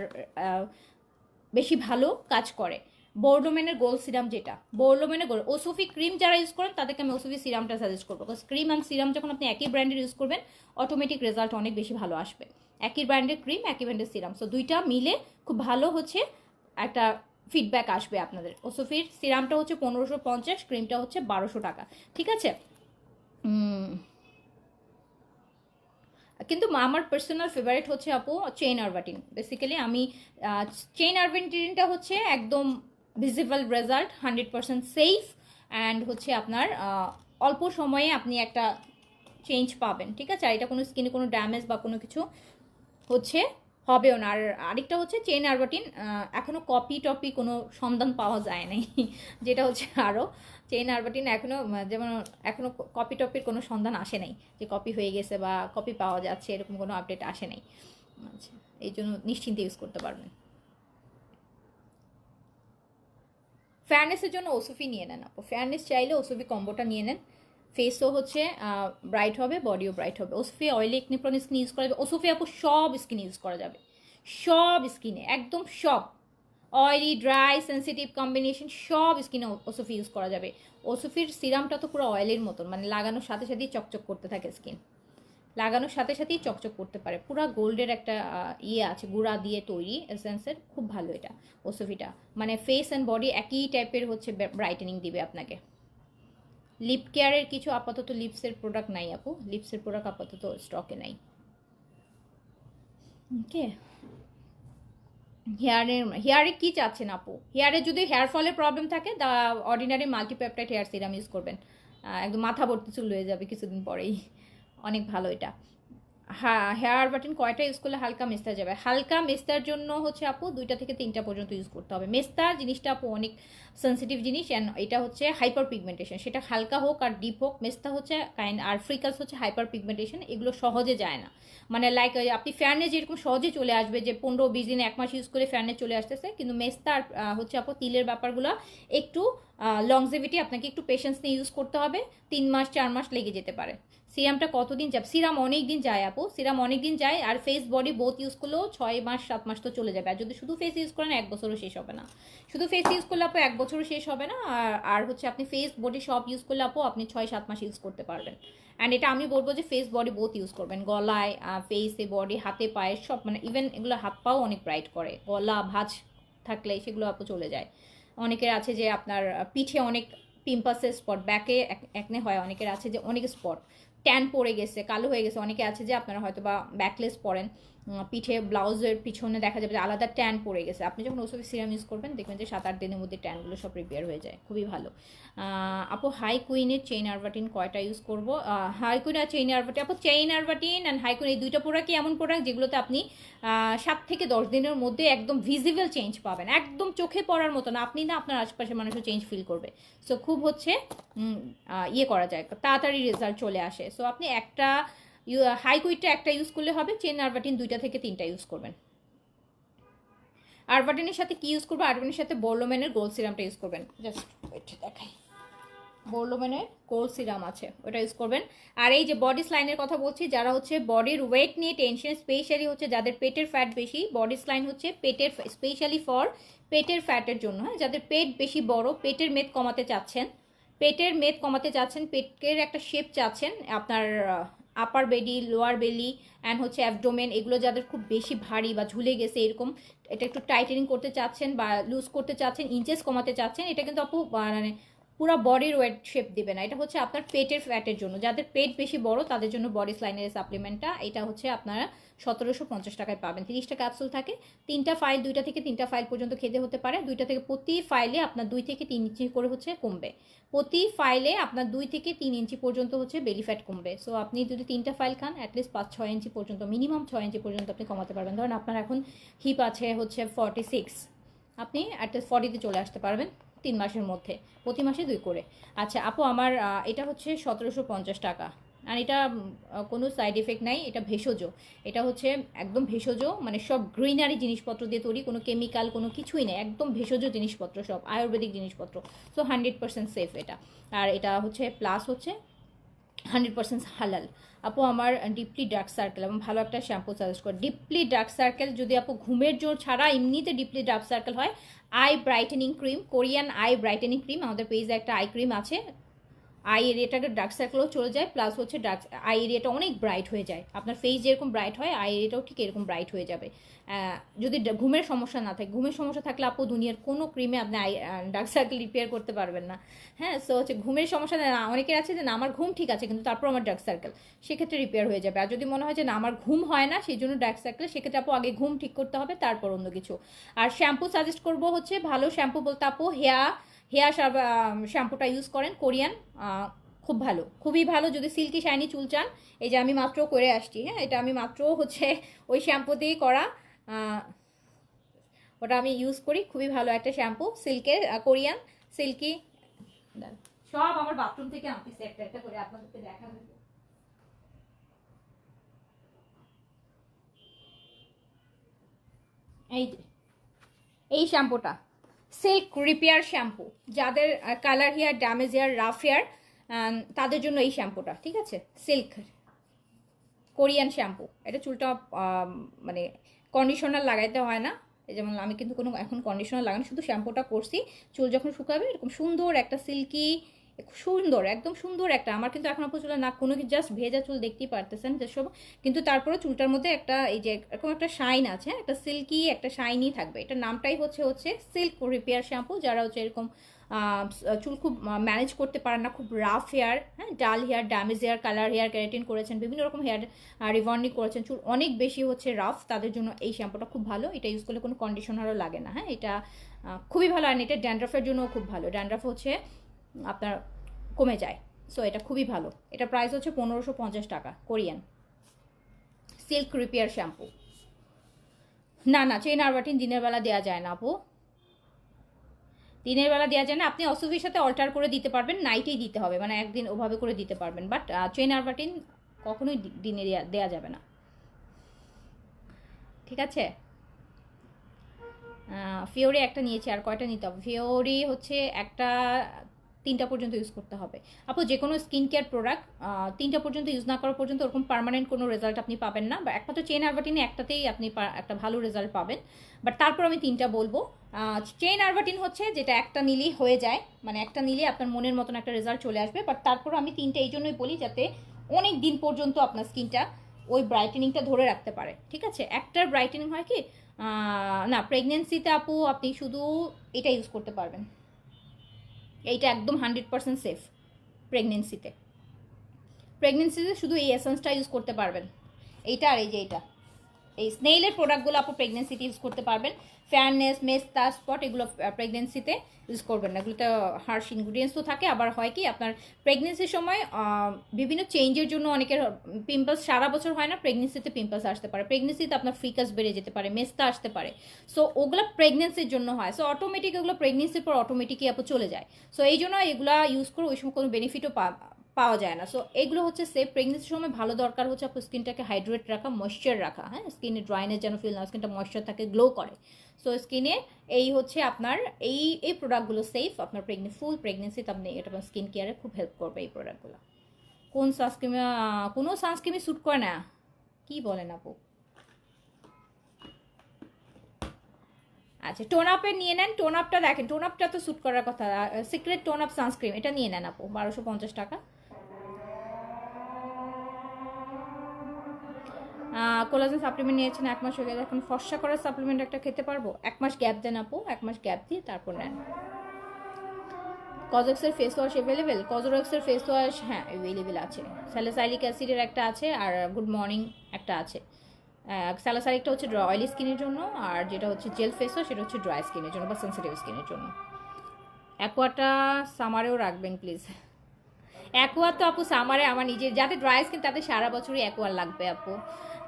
বেশি ভালো কাজ করে। বোরডোমেনের গোল্ড সিরাম, যেটা বোরডোমেনের গোল্ড, ওসোফি ক্রিম যারা ইউজ করেন তাদেরকে আমি ওসোফি সিরামটা সাজেস্ট করবো, বিকজ ক্রিম অ্যান্ড সিরাম যখন আপনি একই ব্র্যান্ডের ইউজ করবেন অটোমেটিক রেজাল্ট অনেক বেশি ভালো আসবে। একই ব্র্যান্ডের ক্রিম, একই ব্র্যান্ডের সিরাম, সো দুইটা মিলে খুব ভালো হচ্ছে একটা ফিডব্যাক আসবে আপনাদের। ওসোফির সিরামটা হচ্ছে 1550, ক্রিমটা হচ্ছে 1200 টাকা, ঠিক আছে। কিন্তু আমার পার্সোনাল ফেভারিট হচ্ছে আপু চেইন আরবাটিন। বেসিক্যালি আমি চেইন আরবাটিনটা হচ্ছে একদম ভিজিবল রেজাল্ট, 100% সেফ, অ্যান্ড হচ্ছে আপনার অল্প সময়ে আপনি একটা চেঞ্জ পাবেন, ঠিক আছে। আর এটা কোনো স্কিনে কোনো ড্যামেজ বা কোনো কিছু হচ্ছে হবেও না। আর আরেকটা হচ্ছে চেইন আরবাটিন এখনও কপি টপি কোনো সন্ধান পাওয়া যায় নাই, যেটা হচ্ছে আরও চেইন আরবাটিন এখনও যেমন এখনও কপি টপির কোনো সন্ধান আসে নাই, যে কপি হয়ে গেছে বা কপি পাওয়া যাচ্ছে এরকম কোনো আপডেট আসে নাই। আচ্ছা, এই জন্য নিশ্চিন্তে ইউজ করতে পারবেন। ফেয়ারনেসের জন্য ওসোফি নিয়ে নেন আপু, ফেয়ারনেস চাইলে ওসোফি কম্বোটা নিয়ে নেন। ফেসও হচ্ছে ব্রাইট হবে, বডিও ব্রাইট হবে। ওসোফি oily acne prone skin use করা যাবে, ওসোফি আপু সব স্কিন ইউজ করা যাবে, সব স্কিনে, একদম সব, অয়েলি ড্রাই সেন্সিটিভ কম্বিনেশন সব স্কিনে ওসোফি ইউজ করা যাবে। ওসোফির সিরামটা তো পুরো অয়েলের মতন, মানে লাগানোর সাথে সাথেই চকচক করতে থাকে স্কিন, লাগানোর সাথে সাথেই চকচক করতে পারে, পুরো গোল্ডের একটা ইয়ে আছে, গুঁড়া দিয়ে তৈরি এসেন্সের, খুব ভালো এটা ওসোফিটা। মানে ফেস অ্যান্ড বডি একই টাইপের হচ্ছে ব্রাইটেনিং দিবে আপনাকে। লিপ কেয়ারের কিছু আপাতত লিপসের প্রোডাক্ট নাই আপু, লিপসের প্রোডাক্ট আপাতত স্টকে নাই। ওকে, হেয়ারে কি চাচ্ছেন আপু? হেয়ারে যদি হেয়ার ফলের প্রবলেম থাকে, the ordinary multipeptide hair serum use করবেন, একদম মাথা ভর্তি চুল হয়ে যাবে কিছুদিন পরেই, অনেক ভালো এটা। হ্যাঁ, হেয়ার বাটন কয়টা ইউজ করলে হালকা মেস্তা যাবে? হালকা মেস্তার জন্য হচ্ছে আপু 2টা থেকে 3টা পর্যন্ত ইউজ করতে হবে। মেস্তা জিনিসটা আপু অনেক সেন্সিটিভ জিনিস, অ্যান্ড এটা হচ্ছে হাইপার পিগমেন্টেশন, সেটা হালকা হোক আর ডিপ হোক, মেস্তা হচ্ছে কাইন্ড, আর ফ্রিকালস হচ্ছে হাইপার পিগমেন্টেশন, এগুলো সহজে যায় না। মানে লাইক আপনি ফেয়ারনেস যেরকম সহজে চলে আসবে, যে 15-20 দিনে 1 মাস ইউজ করে ফেয়ারনেস চলে আসতেছে, কিন্তু মেস্তা আর হচ্ছে আপু তিলের ব্যাপারগুলো একটু লংজিভিটি, আপনাকে একটু পেশেন্স নিয়ে ইউজ করতে হবে, 3 মাস 4 মাস লেগে যেতে পারে। সিরামটা কতদিন যাবে? সিরাম অনেক দিন যায় আপু, সিরাম অনেক দিন যায়, আর ফেস বডি বোথ ইউজ করলেও 6 মাস 7 মাস তো চলে যাবে। আর যদি শুধু ফেস ইউজ করেন 1 বছরও শেষ হবে না, শুধু ফেস ইউজ করলে আপু 1 বছরও শেষ হবে না। আর হচ্ছে আপনি ফেস বডি সব ইউজ করলে আপু আপনি 6-7 মাস ইউজ করতে পারবেন। অ্যান্ড এটা আমি বলবো যে ফেস বডি বোথ ইউজ করবেন, গলায়, ফেসে, বডি, হাতে পায়ে সব, মানে ইভেন এগুলো হাত পাও অনেক ব্রাইট করে, গলা ভাঁজ থাকলে সেগুলো আপু চলে যায়। অনেকের আছে যে আপনার পিঠে অনেক পিম্পাসের স্পট, ব্যাকে একনে হয়, অনেকের আছে যে অনেক স্পট ট্যান পড়ে গেছে, কালো হয়ে গেছে, অনেকে আছে যে আপনারা হয়তো বা ব্যাকলেস পরেন, পিঠে ব্লাউজের পিছনে দেখা যাবে যে আলাদা ট্যান পড়ে গেছে, আপনি যখন ওসব সিরাম ইউজ করবেন দেখবেন যে 7-8 দিনের মধ্যে ট্যানগুলো সব রিপেয়ার হয়ে যায়, খুবই ভালো। আপু হাই কুইনের চেইন আরবাটিন কয়টা ইউজ করবো? হাই কুইন আর চেইন আরবাটিন, আপু চেইন আরবাটিন অ্যান্ড হাই কুইন এই দুইটা প্রোডাক্টই এমন প্রোডাক্ট যেগুলোতে আপনি 7 থেকে 10 দিনের মধ্যে একদম ভিজিবল চেঞ্জ পাবেন, একদম চোখে পড়ার মতো না, আপনি না আপনার আশেপাশের মানুষও চেঞ্জ ফিল করবে। সো খুব হচ্ছে ইয়ে করা যায়, তাড়াতাড়ি রেজাল্ট চলে আসে। সো আপনি একটা হাই কুইটটা একটা ইউজ করলে হবে, চেন আরবাটিন 2টা থেকে 3টা ইউজ করবেন। আরবাটিনের সাথে কি ইউজ করবো? আরবাটিনের সাথে বোরলোমেনের গোল্ড সিরামটা ইউজ করবেন, জাস্ট ওয়েট দেখাই, বোরলোমেনের গোল্ড সিরাম আছে, ওটা ইউজ করবেন। আর এই যে বডি স্লাইনের কথা বলছি, যারা হচ্ছে বডির ওয়েট নিয়ে টেনশন, স্পেশালি হচ্ছে যাদের পেটের ফ্যাট বেশি, বডি স্লাইন হচ্ছে পেটের, স্পেশালি ফর পেটের ফ্যাটের জন্য, হ্যাঁ, যাদের পেট বেশি বড়, পেটের মেদ কমাতে চাচ্ছেন, পেটের মেদ কমাতে চাচ্ছেন, পেটের একটা শেপ চাচ্ছেন, আপনার আপার বেলি, লোয়ার বেলি অ্যান্ড হচ্ছে অ্যাবডোমেন, এগুলো যাদের খুব বেশি ভারী বা ঝুলে গেছে এরকম, এটা একটু টাইটেনিং করতে চাচ্ছেন বা লুজ করতে চাচ্ছেন, ইঞ্চেস কমাতে চাচ্ছেন, এটা কিন্তু আপু মানে পুরো বডির ওয়েট শেপ দিবে না। এটা হচ্ছে আপনার পেটের ফ্যাটের জন্য, যাদের পেট বেশি বড় তাদের জন্য বডি স্লাইনের সাপ্লিমেন্টটা। এটা হচ্ছে আপনারা 1750 টাকায় পাবেন। 30টা ক্যাপসুল থাকে, 3টা ফাইল, 2টা থেকে 3টা ফাইল পর্যন্ত খেতে হতে পারে। 2টা থেকে প্রতি ফাইলে আপনার 2 থেকে 3 ইঞ্চি করে হচ্ছে কমবে। প্রতি ফাইলে আপনার 2 থেকে 3 ইঞ্চি পর্যন্ত হচ্ছে বেলি ফ্যাট কমবে। সো আপনি যদি 3টা ফাইল খান অ্যাটলিস্ট 5-6 ইঞ্চি পর্যন্ত, মিনিমাম 6 ইঞ্চি পর্যন্ত আপনি কমাতে পারবেন। ধরেন আপনার এখন হিপ আছে হচ্ছে 46, আপনি অ্যাটলিস্ট 40-তে চলে আসতে পারবেন 3 মাসের মধ্যে, প্রতি মাসে 2 করে। আচ্ছা আপু, আমার এটা হচ্ছে 1750 টাকা, আর এটা কোনো সাইড এফেক্ট নাই, এটা ভেষজ, এটা হচ্ছে একদম ভেষজ, মানে সব গ্রিনারি জিনিসপত্র দিয়ে তৈরি, কোনো কেমিক্যাল কোনো কিছুই নেই, একদম ভেষজ জিনিসপত্র, সব আয়ুর্বেদিক জিনিসপত্র। সো 100% সেফ এটা। আর এটা হচ্ছে প্লাস হচ্ছে 100% হালাল। আপু আমার ডিপলি ডার্ক সার্কেল এবং ভালো একটা শ্যাম্পু সাজেস্ট করে। ডিপলি ডার্ক সার্কেল যদি আপু ঘুমের জোর ছাড়া এমনিতে ডিপলি ডার্ক সার্কেল হয়, I brightening cream, Korean I brightening cream, আমাদের পেজে একটা আই ক্রিম আছে, আই এরিয়াটাকে ডার্ক সার্কেলও চলে যায়, প্লাস হচ্ছে ডার্ক আই এরিয়াটা অনেক ব্রাইট হয়ে যায়। আপনার ফেস যেরকম ব্রাইট হয় আই এরিয়াটাও ঠিক এরকম ব্রাইট হয়ে যাবে। যদি ঘুমের সমস্যা না থাকে, ঘুমের সমস্যা থাকলে আপু দুনিয়ার কোনো ক্রিমে আপনি ডার্ক সার্কেল রিপেয়ার করতে পারবেন না। হ্যাঁ, সো হচ্ছে ঘুমের সমস্যা না, অনেকের আছে যে না আমার ঘুম ঠিক আছে কিন্তু তারপর আমার ডার্ক সার্কেল, সেক্ষেত্রে রিপেয়ার হয়ে যাবে। আর যদি মনে হয় যে না আমার ঘুম হয় না সেই জন্য ডার্ক সার্কেল, সেক্ষেত্রে আপু আগে ঘুম ঠিক করতে হবে তারপর অন্য কিছু। আর শ্যাম্পু সাজেস্ট করবো হচ্ছে ভালো শ্যাম্পু বলতে আপু হেয়ার শ্যাম্পুটা ইউজ করেন কোরিয়ান, খুব ভালো, খুবই ভালো। যদি সিল্কি শাইনি চুল চান, এই যে আমি মাত্র করে আসছি, হ্যাঁ এটা আমি মাত্র হচ্ছে ওই শ্যাম্পু দিয়েই করা, ওটা আমি ইউজ করি, খুবই ভালো একটা শ্যাম্পু, সিল্কের, কোরিয়ান সিল্কি। সব আমার বাথরুম থেকে আনতেছি একটা একটা করে আপনাদেরকে দেখাবো। এই যে এই শ্যাম্পুটা সিল্ক রিপেয়ার শ্যাম্পু, যাদের colour hair, damage hair, rough hair, তাদের জন্য এই শ্যাম্পুটা, ঠিক আছে, সিল্ক কোরিয়ান শ্যাম্পু। এটা চুলটা মানে কন্ডিশনার লাগাইতে হয় না, যেমন আমি কিন্তু কোনো এখন কন্ডিশনার লাগানো, শুধু শ্যাম্পুটা করছি, চুল যখন শুকাবে এরকম সুন্দর একটা সিল্কি, সুন্দর একদম সুন্দর একটা, আমার কিন্তু এখন আপনার চুলে না কোনো জাস্ট ভেজা চুল দেখতেই পারতেছেন যেসব, কিন্তু তারপরে চুলটার মধ্যে একটা এই যে এরকম একটা শাইন আছে, একটা সিল্কি একটা শাইনি থাকবে। এটার নামটাই হচ্ছে সিল্ক রিপেয়ার শ্যাম্পু। যারা হচ্ছে এরকম চুল খুব ম্যানেজ করতে পারেন না, খুব রাফ হেয়ার, হ্যাঁ dull hair, damage hair, colour hair, keratin করেছেন, বিভিন্ন রকম হেয়ার রিবর্নিং করেছেন, চুল অনেক বেশি হচ্ছে রাফ, তাদের জন্য এই শ্যাম্পুটা খুব ভালো। এটা ইউজ করলে কোনো কন্ডিশনারও লাগে না, হ্যাঁ এটা খুবই ভালো। আর এটা ড্যান্ড্রাফের জন্য খুব ভালো, ড্যান্ড্রাফ হচ্ছে আপনার কমে যায়। সো এটা খুবই ভালো। এটা প্রাইস হচ্ছে 1550 টাকা, কোরিয়ান সিল্ক রিপেয়ার শ্যাম্পু। না না, চেন আর বাটিন দিনের বেলা দেওয়া যায় না আপু, দিনের বেলা দেওয়া যায় না। আপনি অসুফির সাথে অল্টার করে দিতে পারবেন, নাইটেই দিতে হবে, মানে একদিন ওভাবে করে দিতে পারবেন, বাট চেন আর বাটিন কখনোই দিনে দেওয়া যাবে না, ঠিক আছে। ফিওরি একটা নিয়েছি, আর কয়টা নিতে হবে? ফিওরি হচ্ছে একটা 3টা পর্যন্ত ইউজ করতে হবে আপু। যে কোনো স্কিন কেয়ার প্রোডাক্ট 3টা পর্যন্ত ইউজ না করা পর্যন্ত ওরকম পার্মানেন্ট কোনো রেজাল্ট আপনি পাবেন না, বা একমাত্র চেন আরবাটিনে একটাতেই আপনি একটা ভালো রেজাল্ট পাবেন। বাট তারপর আমি 3টা বলবো। চেন আরবাটিন হচ্ছে যেটা একটা নিলেই হয়ে যায়, মানে একটা নিলে আপনার মনের মতন একটা রেজাল্ট চলে আসবে, বাট তারপর আমি 3টা এই জন্যই বলি যাতে অনেক দিন পর্যন্ত আপনার স্কিনটা ওই ব্রাইটেনিংটা ধরে রাখতে পারে, ঠিক আছে। একটার ব্রাইটেনিং হয় কি না, প্রেগনেন্সিতে আপু আপনি শুধু এটা ইউজ করতে পারবেন, এইটা একদম 100% সেফ। প্রেগনেন্সিতে শুধু এই এসেন্সটা ইউজ করতে পারবেন, এইটা আর এই যে এইটা, এই স্নেইলের প্রোডাক্টগুলো আপু প্রেগনেন্সিতে ইউজ করতে পারবেন। ফেয়ারনেস, মেস্তা, স্পট এগুলো প্রেগনেন্সিতে ইউজ করবেন না, এগুলোতে হার্শ ইনগ্রিডিয়েন্টস তো থাকে। আবার হয় কি আপনার প্রেগনেন্সির সময় বিভিন্ন চেঞ্জের জন্য অনেকের পিম্পলস সারা বছর হয় না, প্রেগনেন্সিতে পিম্পলস আসতে পারে, প্রেগনেন্সিতে আপনার ফ্রিকাস বেড়ে যেতে পারে, মেস্তা আসতে পারে। সো ওগুলো প্রেগনেন্সির জন্য হয়, সো অটোমেটিক এগুলো প্রেগনেন্সির পর অটোমেটিকই আপু চলে যায়। সো এই জন্য এগুলো ইউজ করে ওই সময় কোনো বেনিফিটও পাওয়া যায় না। সো এগুলো হচ্ছে সেফ। প্রেগনেন্সির সময় ভালো দরকার হচ্ছে আপনার স্কিনটাকে হাইড্রেট রাখা, ময়েশ্চার রাখা, হ্যাঁ স্কিনে ড্রাইনেস যেন ফিল না, স্কিনটা ময়েশ্চার থাকে, গ্লো করে। সো স্কিনে এই হচ্ছে আপনার এই প্রোডাক্টগুলো সেফ। আপনার ফুল প্রেগনেন্সিতে আপনি এটা আপনার স্কিন কেয়ারে খুব হেল্প করবে এই প্রোডাক্টগুলো। কোন সানস্ক্রিমে? কোনো সানস্ক্রিমই স্যুট করে না, কি বলেন আপু? আচ্ছা টোন আপের নিয়ে নেন, টোন আপটা দেখেন, টোন আপটা তো স্যুট করার কথা। সিক্রেট টোন আপ সানস্ক্রিন এটা নিয়ে নেন আপু, 1250 টাকা। কোলাজেন সাপ্লিমেন্ট নিয়েছেন 1 মাস হয়ে গেছে, এখন ফর্সা করার সাপ্লিমেন্ট একটা খেতে পারবো? 1 মাস গ্যাপ দেন আপু, 1 মাস গ্যাপ দিয়ে তারপর নেন। কজেক্সের ফেস ওয়াশ অ্যাভেলেবেল? কজেক্সের ফেস ওয়াশ হ্যাঁ অ্যাভেলেবেল আছে। স্যালিসাইলিক অ্যাসিডের একটা আছে আর গুড মর্নিং একটা আছে। স্যালিসাইলিকটা হচ্ছে অয়েলি স্কিনের জন্য, আর যেটা হচ্ছে জেল ফেস ওয়াশ সেটা হচ্ছে ড্রাই স্কিনের জন্য বা সেন্সিটিভ স্কিনের জন্য। অ্যাকোয়াটা সামারেও রাখবেন প্লিজ। অ্যাকোয়া তো আপু সামারে আমার নিজের, যাদের ড্রাই স্কিন তাদের সারা বছরই অ্যাকোয়া লাগবে আপু।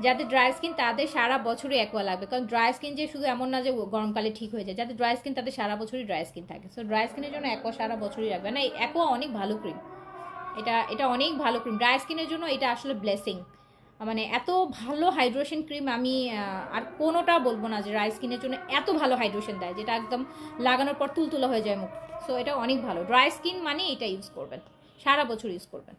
যাদের ড্রাই স্কিন তাদের সারা বছরই অ্যাকোয়া লাগবে, কারণ ড্রাই স্কিন যে শুধু এমন না যে গরমকালে ঠিক হয়ে যায়। যাদের ড্রাই স্কিন তাদের সারা বছরই ড্রাই স্কিন থাকে, সো ড্রাই স্কিনের জন্য অ্যাকোয়া সারা বছরই রাখবে না। অ্যাকোয়া অনেক ভালো ক্রিম, এটা অনেক ভালো ক্রিম ড্রাই স্কিনের জন্য। এটা আসলে ব্লেসিং, মানে এত ভালো হাইড্রেশন ক্রিম আমি আর কোনোটা বলবো না যে ড্রাই স্কিনের জন্য এত ভালো হাইড্রেশন দেয়, যেটা একদম লাগানোর পর তুলতুলা হয়ে যায় মুখ। সো এটা অনেক ভালো। ড্রাই স্কিন মানে এটা ইউজ করবেন, সারা বছর ইউজ করবেন।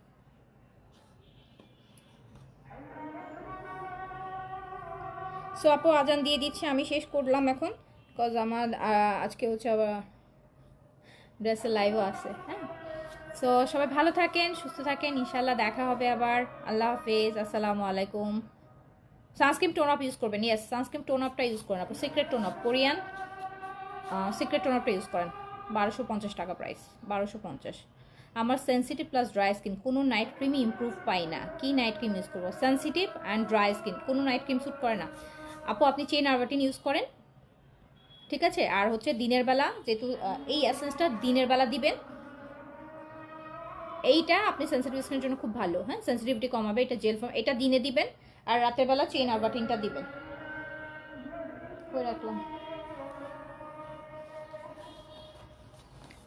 সো আপু আজান দিয়ে দিচ্ছে, আমি শেষ করলাম এখন, বিকজ আমার আজকে হচ্ছে আবার ড্রেসের লাইভও আছে। হ্যাঁ, সো সবাই ভালো থাকেন, সুস্থ থাকেন, ইনশাল্লাহ দেখা হবে আবার। আল্লাহ হাফেজ, আসসালামু আলাইকুম। সানস্ক্রিন টোন আপ ইউজ করবেন, ইয়েস সানস্ক্রিন টোন আপটা ইউজ করেন আপু, secret tone up, Korean secret tone আপটা ইউজ করেন। 1250 টাকা প্রাইস, 1250। আমার সেন্সিটিভ প্লাস ড্রাই স্কিন, কোনো নাইট ক্রিমই ইমপ্রুভ পাই না। কি নাইট ক্রিম ইউজ করবো? সেন্সিটিভ অ্যান্ড ড্রাই স্কিন, কোনো নাইট ক্রিম স্যুট করে না আপু। আপনি চেন আরবাটিন ইউজ করেন, ঠিক আছে? আর হচ্ছে দিনের বেলা, যেহেতু এই এসেন্সটা দিনের বেলা দিবেন, এইটা আপনি সেন্সিটিভ স্কিনের জন্য খুব ভালো। হ্যাঁ, সেন্সিটিভিটি কমাবে, এটা জেল ফর্ম, এটা দিনে দিবেন। আর রাতের বেলা চেন আরবাটিনটা দিবেন। করে রাখলাম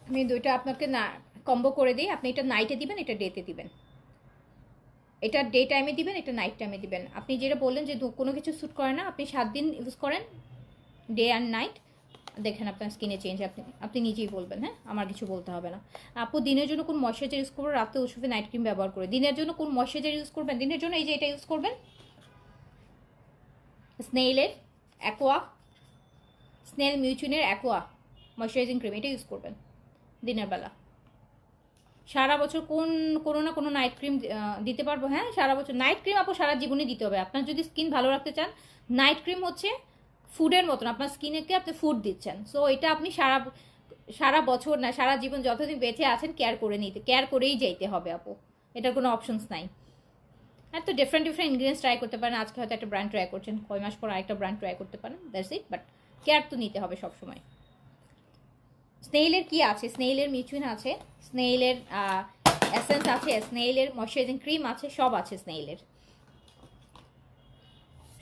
আমি দুইটা আপনাকে না কম্বো করে দিই। আপনি এটা নাইটে দিবেন, এটা ডেতে দিবেন। এটা ডে টাইমে দিবেন, এটা নাইট টাইমে দিবেন। আপনি যেটা বললেন যে কোনো কিছু স্যুট করে না, আপনি 7 দিন ইউজ করেন, ডে অ্যান্ড নাইট, দেখেন আপনার স্কিনে চেঞ্জ আপনি নিজেই বলবেন। হ্যাঁ, আমার কিছু বলতে হবে না। আপু দিনের জন্য কোন ময়শ্চারাইজার ইউজ করবেন? রাতে ওষুধে নাইট ক্রিম ব্যবহার করে। দিনের জন্য কোন ময়শ্চারাইজার ইউজ করবেন? দিনের জন্য এই যে এটা ইউজ করবেন, স্নেইলের অ্যাকোয়া, স্নেল মিউচুনের অ্যাকোয়া ময়শ্চারাইজিং ক্রিম, এটা ইউজ করবেন দিনের বেলা। সারা বছর কোনো না কোনো নাইট ক্রিম দিতে পারবো। হ্যাঁ, সারা বছর নাইট ক্রিম আপু সারা জীবনে দিতে হবে। আপনার যদি স্কিন ভালো রাখতে চান, নাইট ক্রিম হচ্ছে ফুডের মতন, আপনার স্কিনকে আপনি ফুড দিচ্ছেন। সো এটা আপনি সারা বছর না, সারা জীবন যতদিন বেঁচে আছেন কেয়ার করেই যাইতে হবে আপু, এটার কোনো অপশনস নাই। হ্যাঁ, তো ডিফারেন্ট ইনগ্রিডিয়েন্টস ট্রাই করতে পারেন। আজকে হয়তো একটা ব্র্যান্ড ট্রাই করছেন, কয় মাস পর আরেকটা ব্র্যান্ড ট্রাই করতে পারেন, দ্যাটস ইট। বাট কেয়ার তো নিতে হবে সবসময়। স্নেইলের কি আছে? স্নেইলের মিচুইন আছে, স্নেইলের এসেন্স আছে, স্নেইলের ময়শ্চারাইজিং ক্রিম আছে, সব আছে স্নেইলের।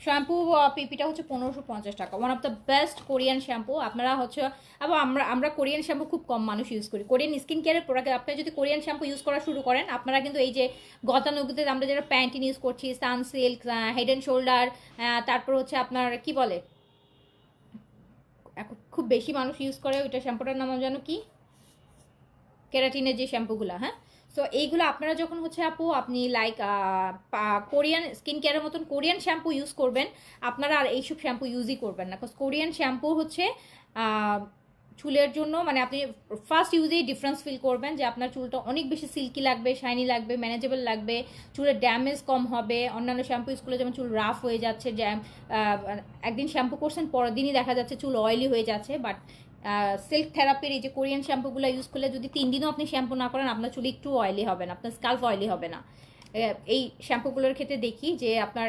শ্যাম্পু পিপিটা হচ্ছে 1550 টাকা, one of the best Korean shampoo. আপনারা হচ্ছে আবার আমরা কোরিয়ান শ্যাম্পু খুব কম মানুষ ইউজ করি। কোরিয়ান স্কিন কেয়ারের প্রোডাক্ট আপনারা যদি কোরিয়ান শ্যাম্পু ইউজ করা শুরু করেন, আপনারা কিন্তু এই যে গতানুগতিতে আমরা যারা প্যান্টিন ইউজ করছি, সানসিল্ক, হেড অ্যান্ড শোল্ডার, তারপর হচ্ছে আপনার কি বলে, এখন খুব বেশি মানুষ ইউজ করে ওইটা শ্যাম্পুটার নাম জানো কি, কেরাটিনের যে শ্যাম্পুগুলো। হ্যাঁ, সো এইগুলো আপনারা যখন হচ্ছে আপু আপনি লাইক কোরিয়ান স্কিন কেয়ারের মতন কোরিয়ান শ্যাম্পু ইউজ করবেন, আপনারা আর এইসব শ্যাম্পু ইউজই করবেন না। বিকজ কোরিয়ান শ্যাম্পু হচ্ছে চুলের জন্য, মানে আপনি ফার্স্ট ইউজেই ডিফারেন্স ফিল করবেন যে আপনার চুলটা অনেক বেশি সিল্কি লাগবে, শাইনি লাগবে, ম্যানেজেবল লাগবে, চুলের ড্যামেজ কম হবে। অন্যান্য শ্যাম্পু ইউজ করলে যেমন চুল রাফ হয়ে যাচ্ছে, একদিন শ্যাম্পু করছেন পরের দিনই দেখা যাচ্ছে চুল অয়েলি হয়ে যাচ্ছে। বাট সিল্ক থেরাপির এই যে কোরিয়ান শ্যাম্পুগুলো ইউজ করলে যদি 3 দিনও আপনি শ্যাম্পু না করেন, আপনার চুল একটু অয়েলি হবে না, আপনার স্কাল্প অয়েলি হবে না। এই শ্যাম্পুগুলোর ক্ষেত্রে দেখি যে আপনার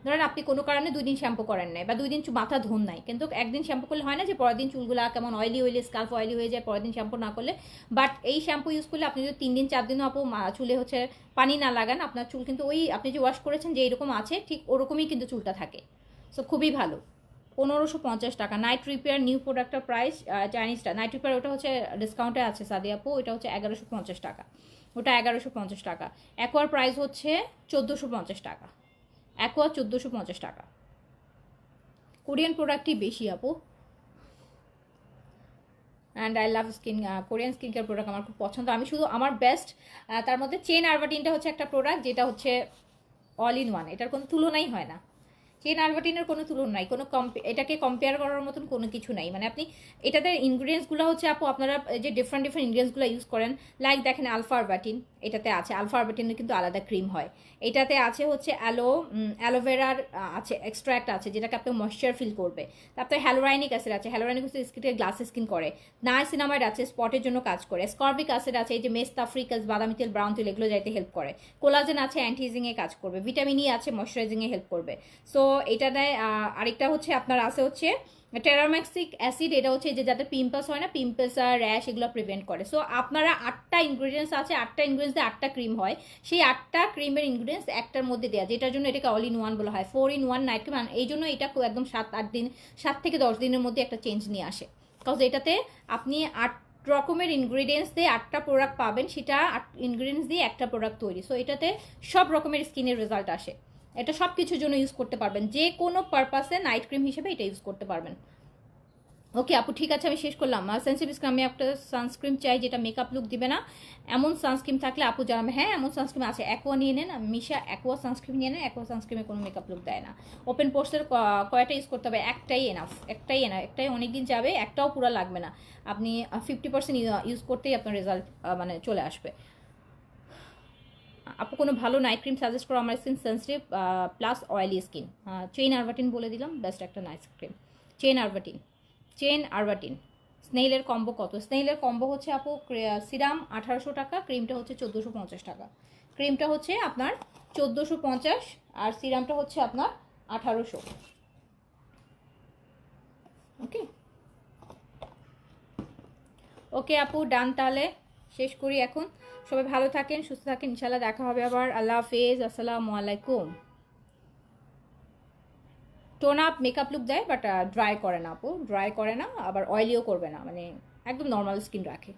ধরেন আপনি কোনো কারণে 2 দিন শ্যাম্পু করেন নাই বা 2 দিন মাথা ধোন নাই, কিন্তু একদিন শ্যাম্পু করলে হয় না যে পরের দিন চুলগুলো কেমন অয়েলি স্কাল্প অয়েলি হয়ে যায় পরের দিন শ্যাম্পু না করলে। বাট এই শ্যাম্পু ইউজ করলে আপনি যদি 3 দিন 4 দিনও আপু চুলে হচ্ছে পানি না লাগান, আপনার চুল কিন্তু ওই আপনি যে ওয়াশ করেছেন যে এরকম আছে ঠিক ওরকমই কিন্তু চুলটা থাকে। সো খুবই ভালো। 1550 টাকা। নাইট রিপেয়ার নিউ প্রোডাক্টের প্রাইস, চাইনিজটা নাইট রিপেয়ার ওটা হচ্ছে ডিসকাউন্টে আছে সাদি আপু, এটা হচ্ছে 1150 টাকা, ওটা 1150 টাকা। অ্যাকোয়ার প্রাইস হচ্ছে 1450 টাকা, অ্যাকোয়া 1450 টাকা। কোরিয়ান প্রোডাক্টই বেশি আপু, and I love Korean skin care product আমার খুব পছন্দ। আমি শুধু আমার বেস্ট তার মধ্যে চেন আরবাটিনটা হচ্ছে একটা প্রোডাক্ট যেটা হচ্ছে অল ইন ওয়ান, এটার কোনো তুলনাই হয় না। চেন আলবাটিনের কোনো তুলনা নাই, কোনো এটাকে কম্পেয়ার করার মতন কোনো কিছু নাই। মানে আপনি এটাতে ইনগ্রিডিয়েন্টসগুলো হচ্ছে আপু আপনারা যে ডিফারেন্ট ডিফারেন্ট ইনগ্রিডিয়েন্টসগুলো ইউজ করেন, লাইক দেখেন আলফা আরবাটিন, এটাতে আছে আলফা আরবাটিনের কিন্তু আলাদা ক্রিম হয়। এটাতে আছে হচ্ছে অ্যালোভেরার আছে এক্সট্রাক্ট আছে, যেটাকে আপনার ময়েশ্চার ফিল করবে। তারপরে হ্যালোরাইনিক অ্যাসিড আছে, হ্যালোরাইনিক অ্যাসিড স্কিনের গ্লাস স্কিন করে। নায়াসিনামাইড আছে, স্পটের জন্য কাজ করে। স্কর্বিক অ্যাসিড আছে, এই যে মেস্তা, ফ্রিকাস, বাদামি তেল, ব্রাউন তেল, এগুলো যাইতে হেল্প করে। কোলাজেন আছে, অ্যান্টি এজিংয়ে কাজ করবে। ভিটামিন ই আছে, ময়েশ্চারাইজিংয়ে হেল্প করবে। সো এটা দেয়। আরেকটা হচ্ছে আপনার আছে হচ্ছে টেরাম্যাক্সিক অ্যাসিড, এটা হচ্ছে যে যাদের পিম্পলস হয় না, পিম্পলস আর র্যাশ এগুলো প্রিভেন্ট করে। সো আপনারা 8টা ইনগ্রিডিয়েন্টস আছে, 8টা ইনগ্রিডিয়েন্টস দিয়ে 8টা ক্রিম হয়। সেই 8টা ক্রিমের ইনগ্রিডিয়েন্টস একটার মধ্যে দেওয়া, যেটার জন্য এটাকে অল ইন ওয়ান বলা হয়, 4-in-1 নাইট ক্রিম। এই জন্য এটা একদম 7-8 দিন, 7 থেকে 10 দিনের মধ্যে একটা চেঞ্জ নিয়ে আসে। বিকজ এটাতে আপনি 8 রকমের ইনগ্রিডিয়েন্টস দিয়ে 8টা প্রোডাক্ট পাবেন, সেটা 8 ইনগ্রিডিয়েন্টস দিয়ে একটা প্রোডাক্ট তৈরি। সো এটাতে সব রকমের স্কিনের রেজাল্ট আসে। এটা সব কিছুর জন্য ইউজ করতে পারবেন, যে কোনো পারপাসে নাইট ক্রিম হিসেবে এটা ইউজ করতে পারবেন। ওকে আপু, ঠিক আছে, আমি শেষ করলাম। সেন্সিটিভ স্কিন, আমি একটা সানস্ক্রিন চাই যেটা মেকআপ লুক দিবে না, এমন সানস্ক্রিন থাকলে আপু জানাবে। হ্যাঁ, এমন সানস্ক্রিন আছে, অ্যাকোয়া নিয়ে নেন, মিশা অ্যাকোয়া সানস্ক্রিন নিয়ে নেন। অ্যাকোয়া সানস্ক্রিনে কোনো মেকআপ লুক দেয় না। ওপেন পোর্সের কয়টা ইউজ করতে হবে? একটাই এনাফ, একটাই অনেকদিন যাবে, একটাও পুরো লাগবে না। আপনি 50% ইউজ করতেই আপনার রেজাল্ট মানে চলে আসবে। আপু কোনো ভালো নাইট ক্রিম সাজেস্ট করো, আমার skin sensitive plus oily skin. চেইন আরবাটিন বলে দিলাম, বেস্ট একটা নাইট ক্রিম। চেইন আরবাটিন স্নেইলের কম্বো কত? স্নেইলের কম্বো হচ্ছে আপু সিরাম 1800 টাকা, ক্রিমটা হচ্ছে 1450 টাকা। ক্রিমটা হচ্ছে আপনার 1450 আর সিরামটা হচ্ছে আপনার 1800। ওকে ওকে আপু, ডান, তাহলে শেষ করি এখন। সবাই ভালো থাকেন, সুস্থ থাকেন, ইনশাল্লাহ দেখা হবে আবার। আল্লাহ হাফেজ, আসসালামু আলাইকুম। টোন আপ মেকআপ লুক দেয়, বাট ড্রাই করে না আপু, ড্রাই করে না, আবার অয়েলিও করবে না, মানে একদম নর্মাল স্কিন রাখে।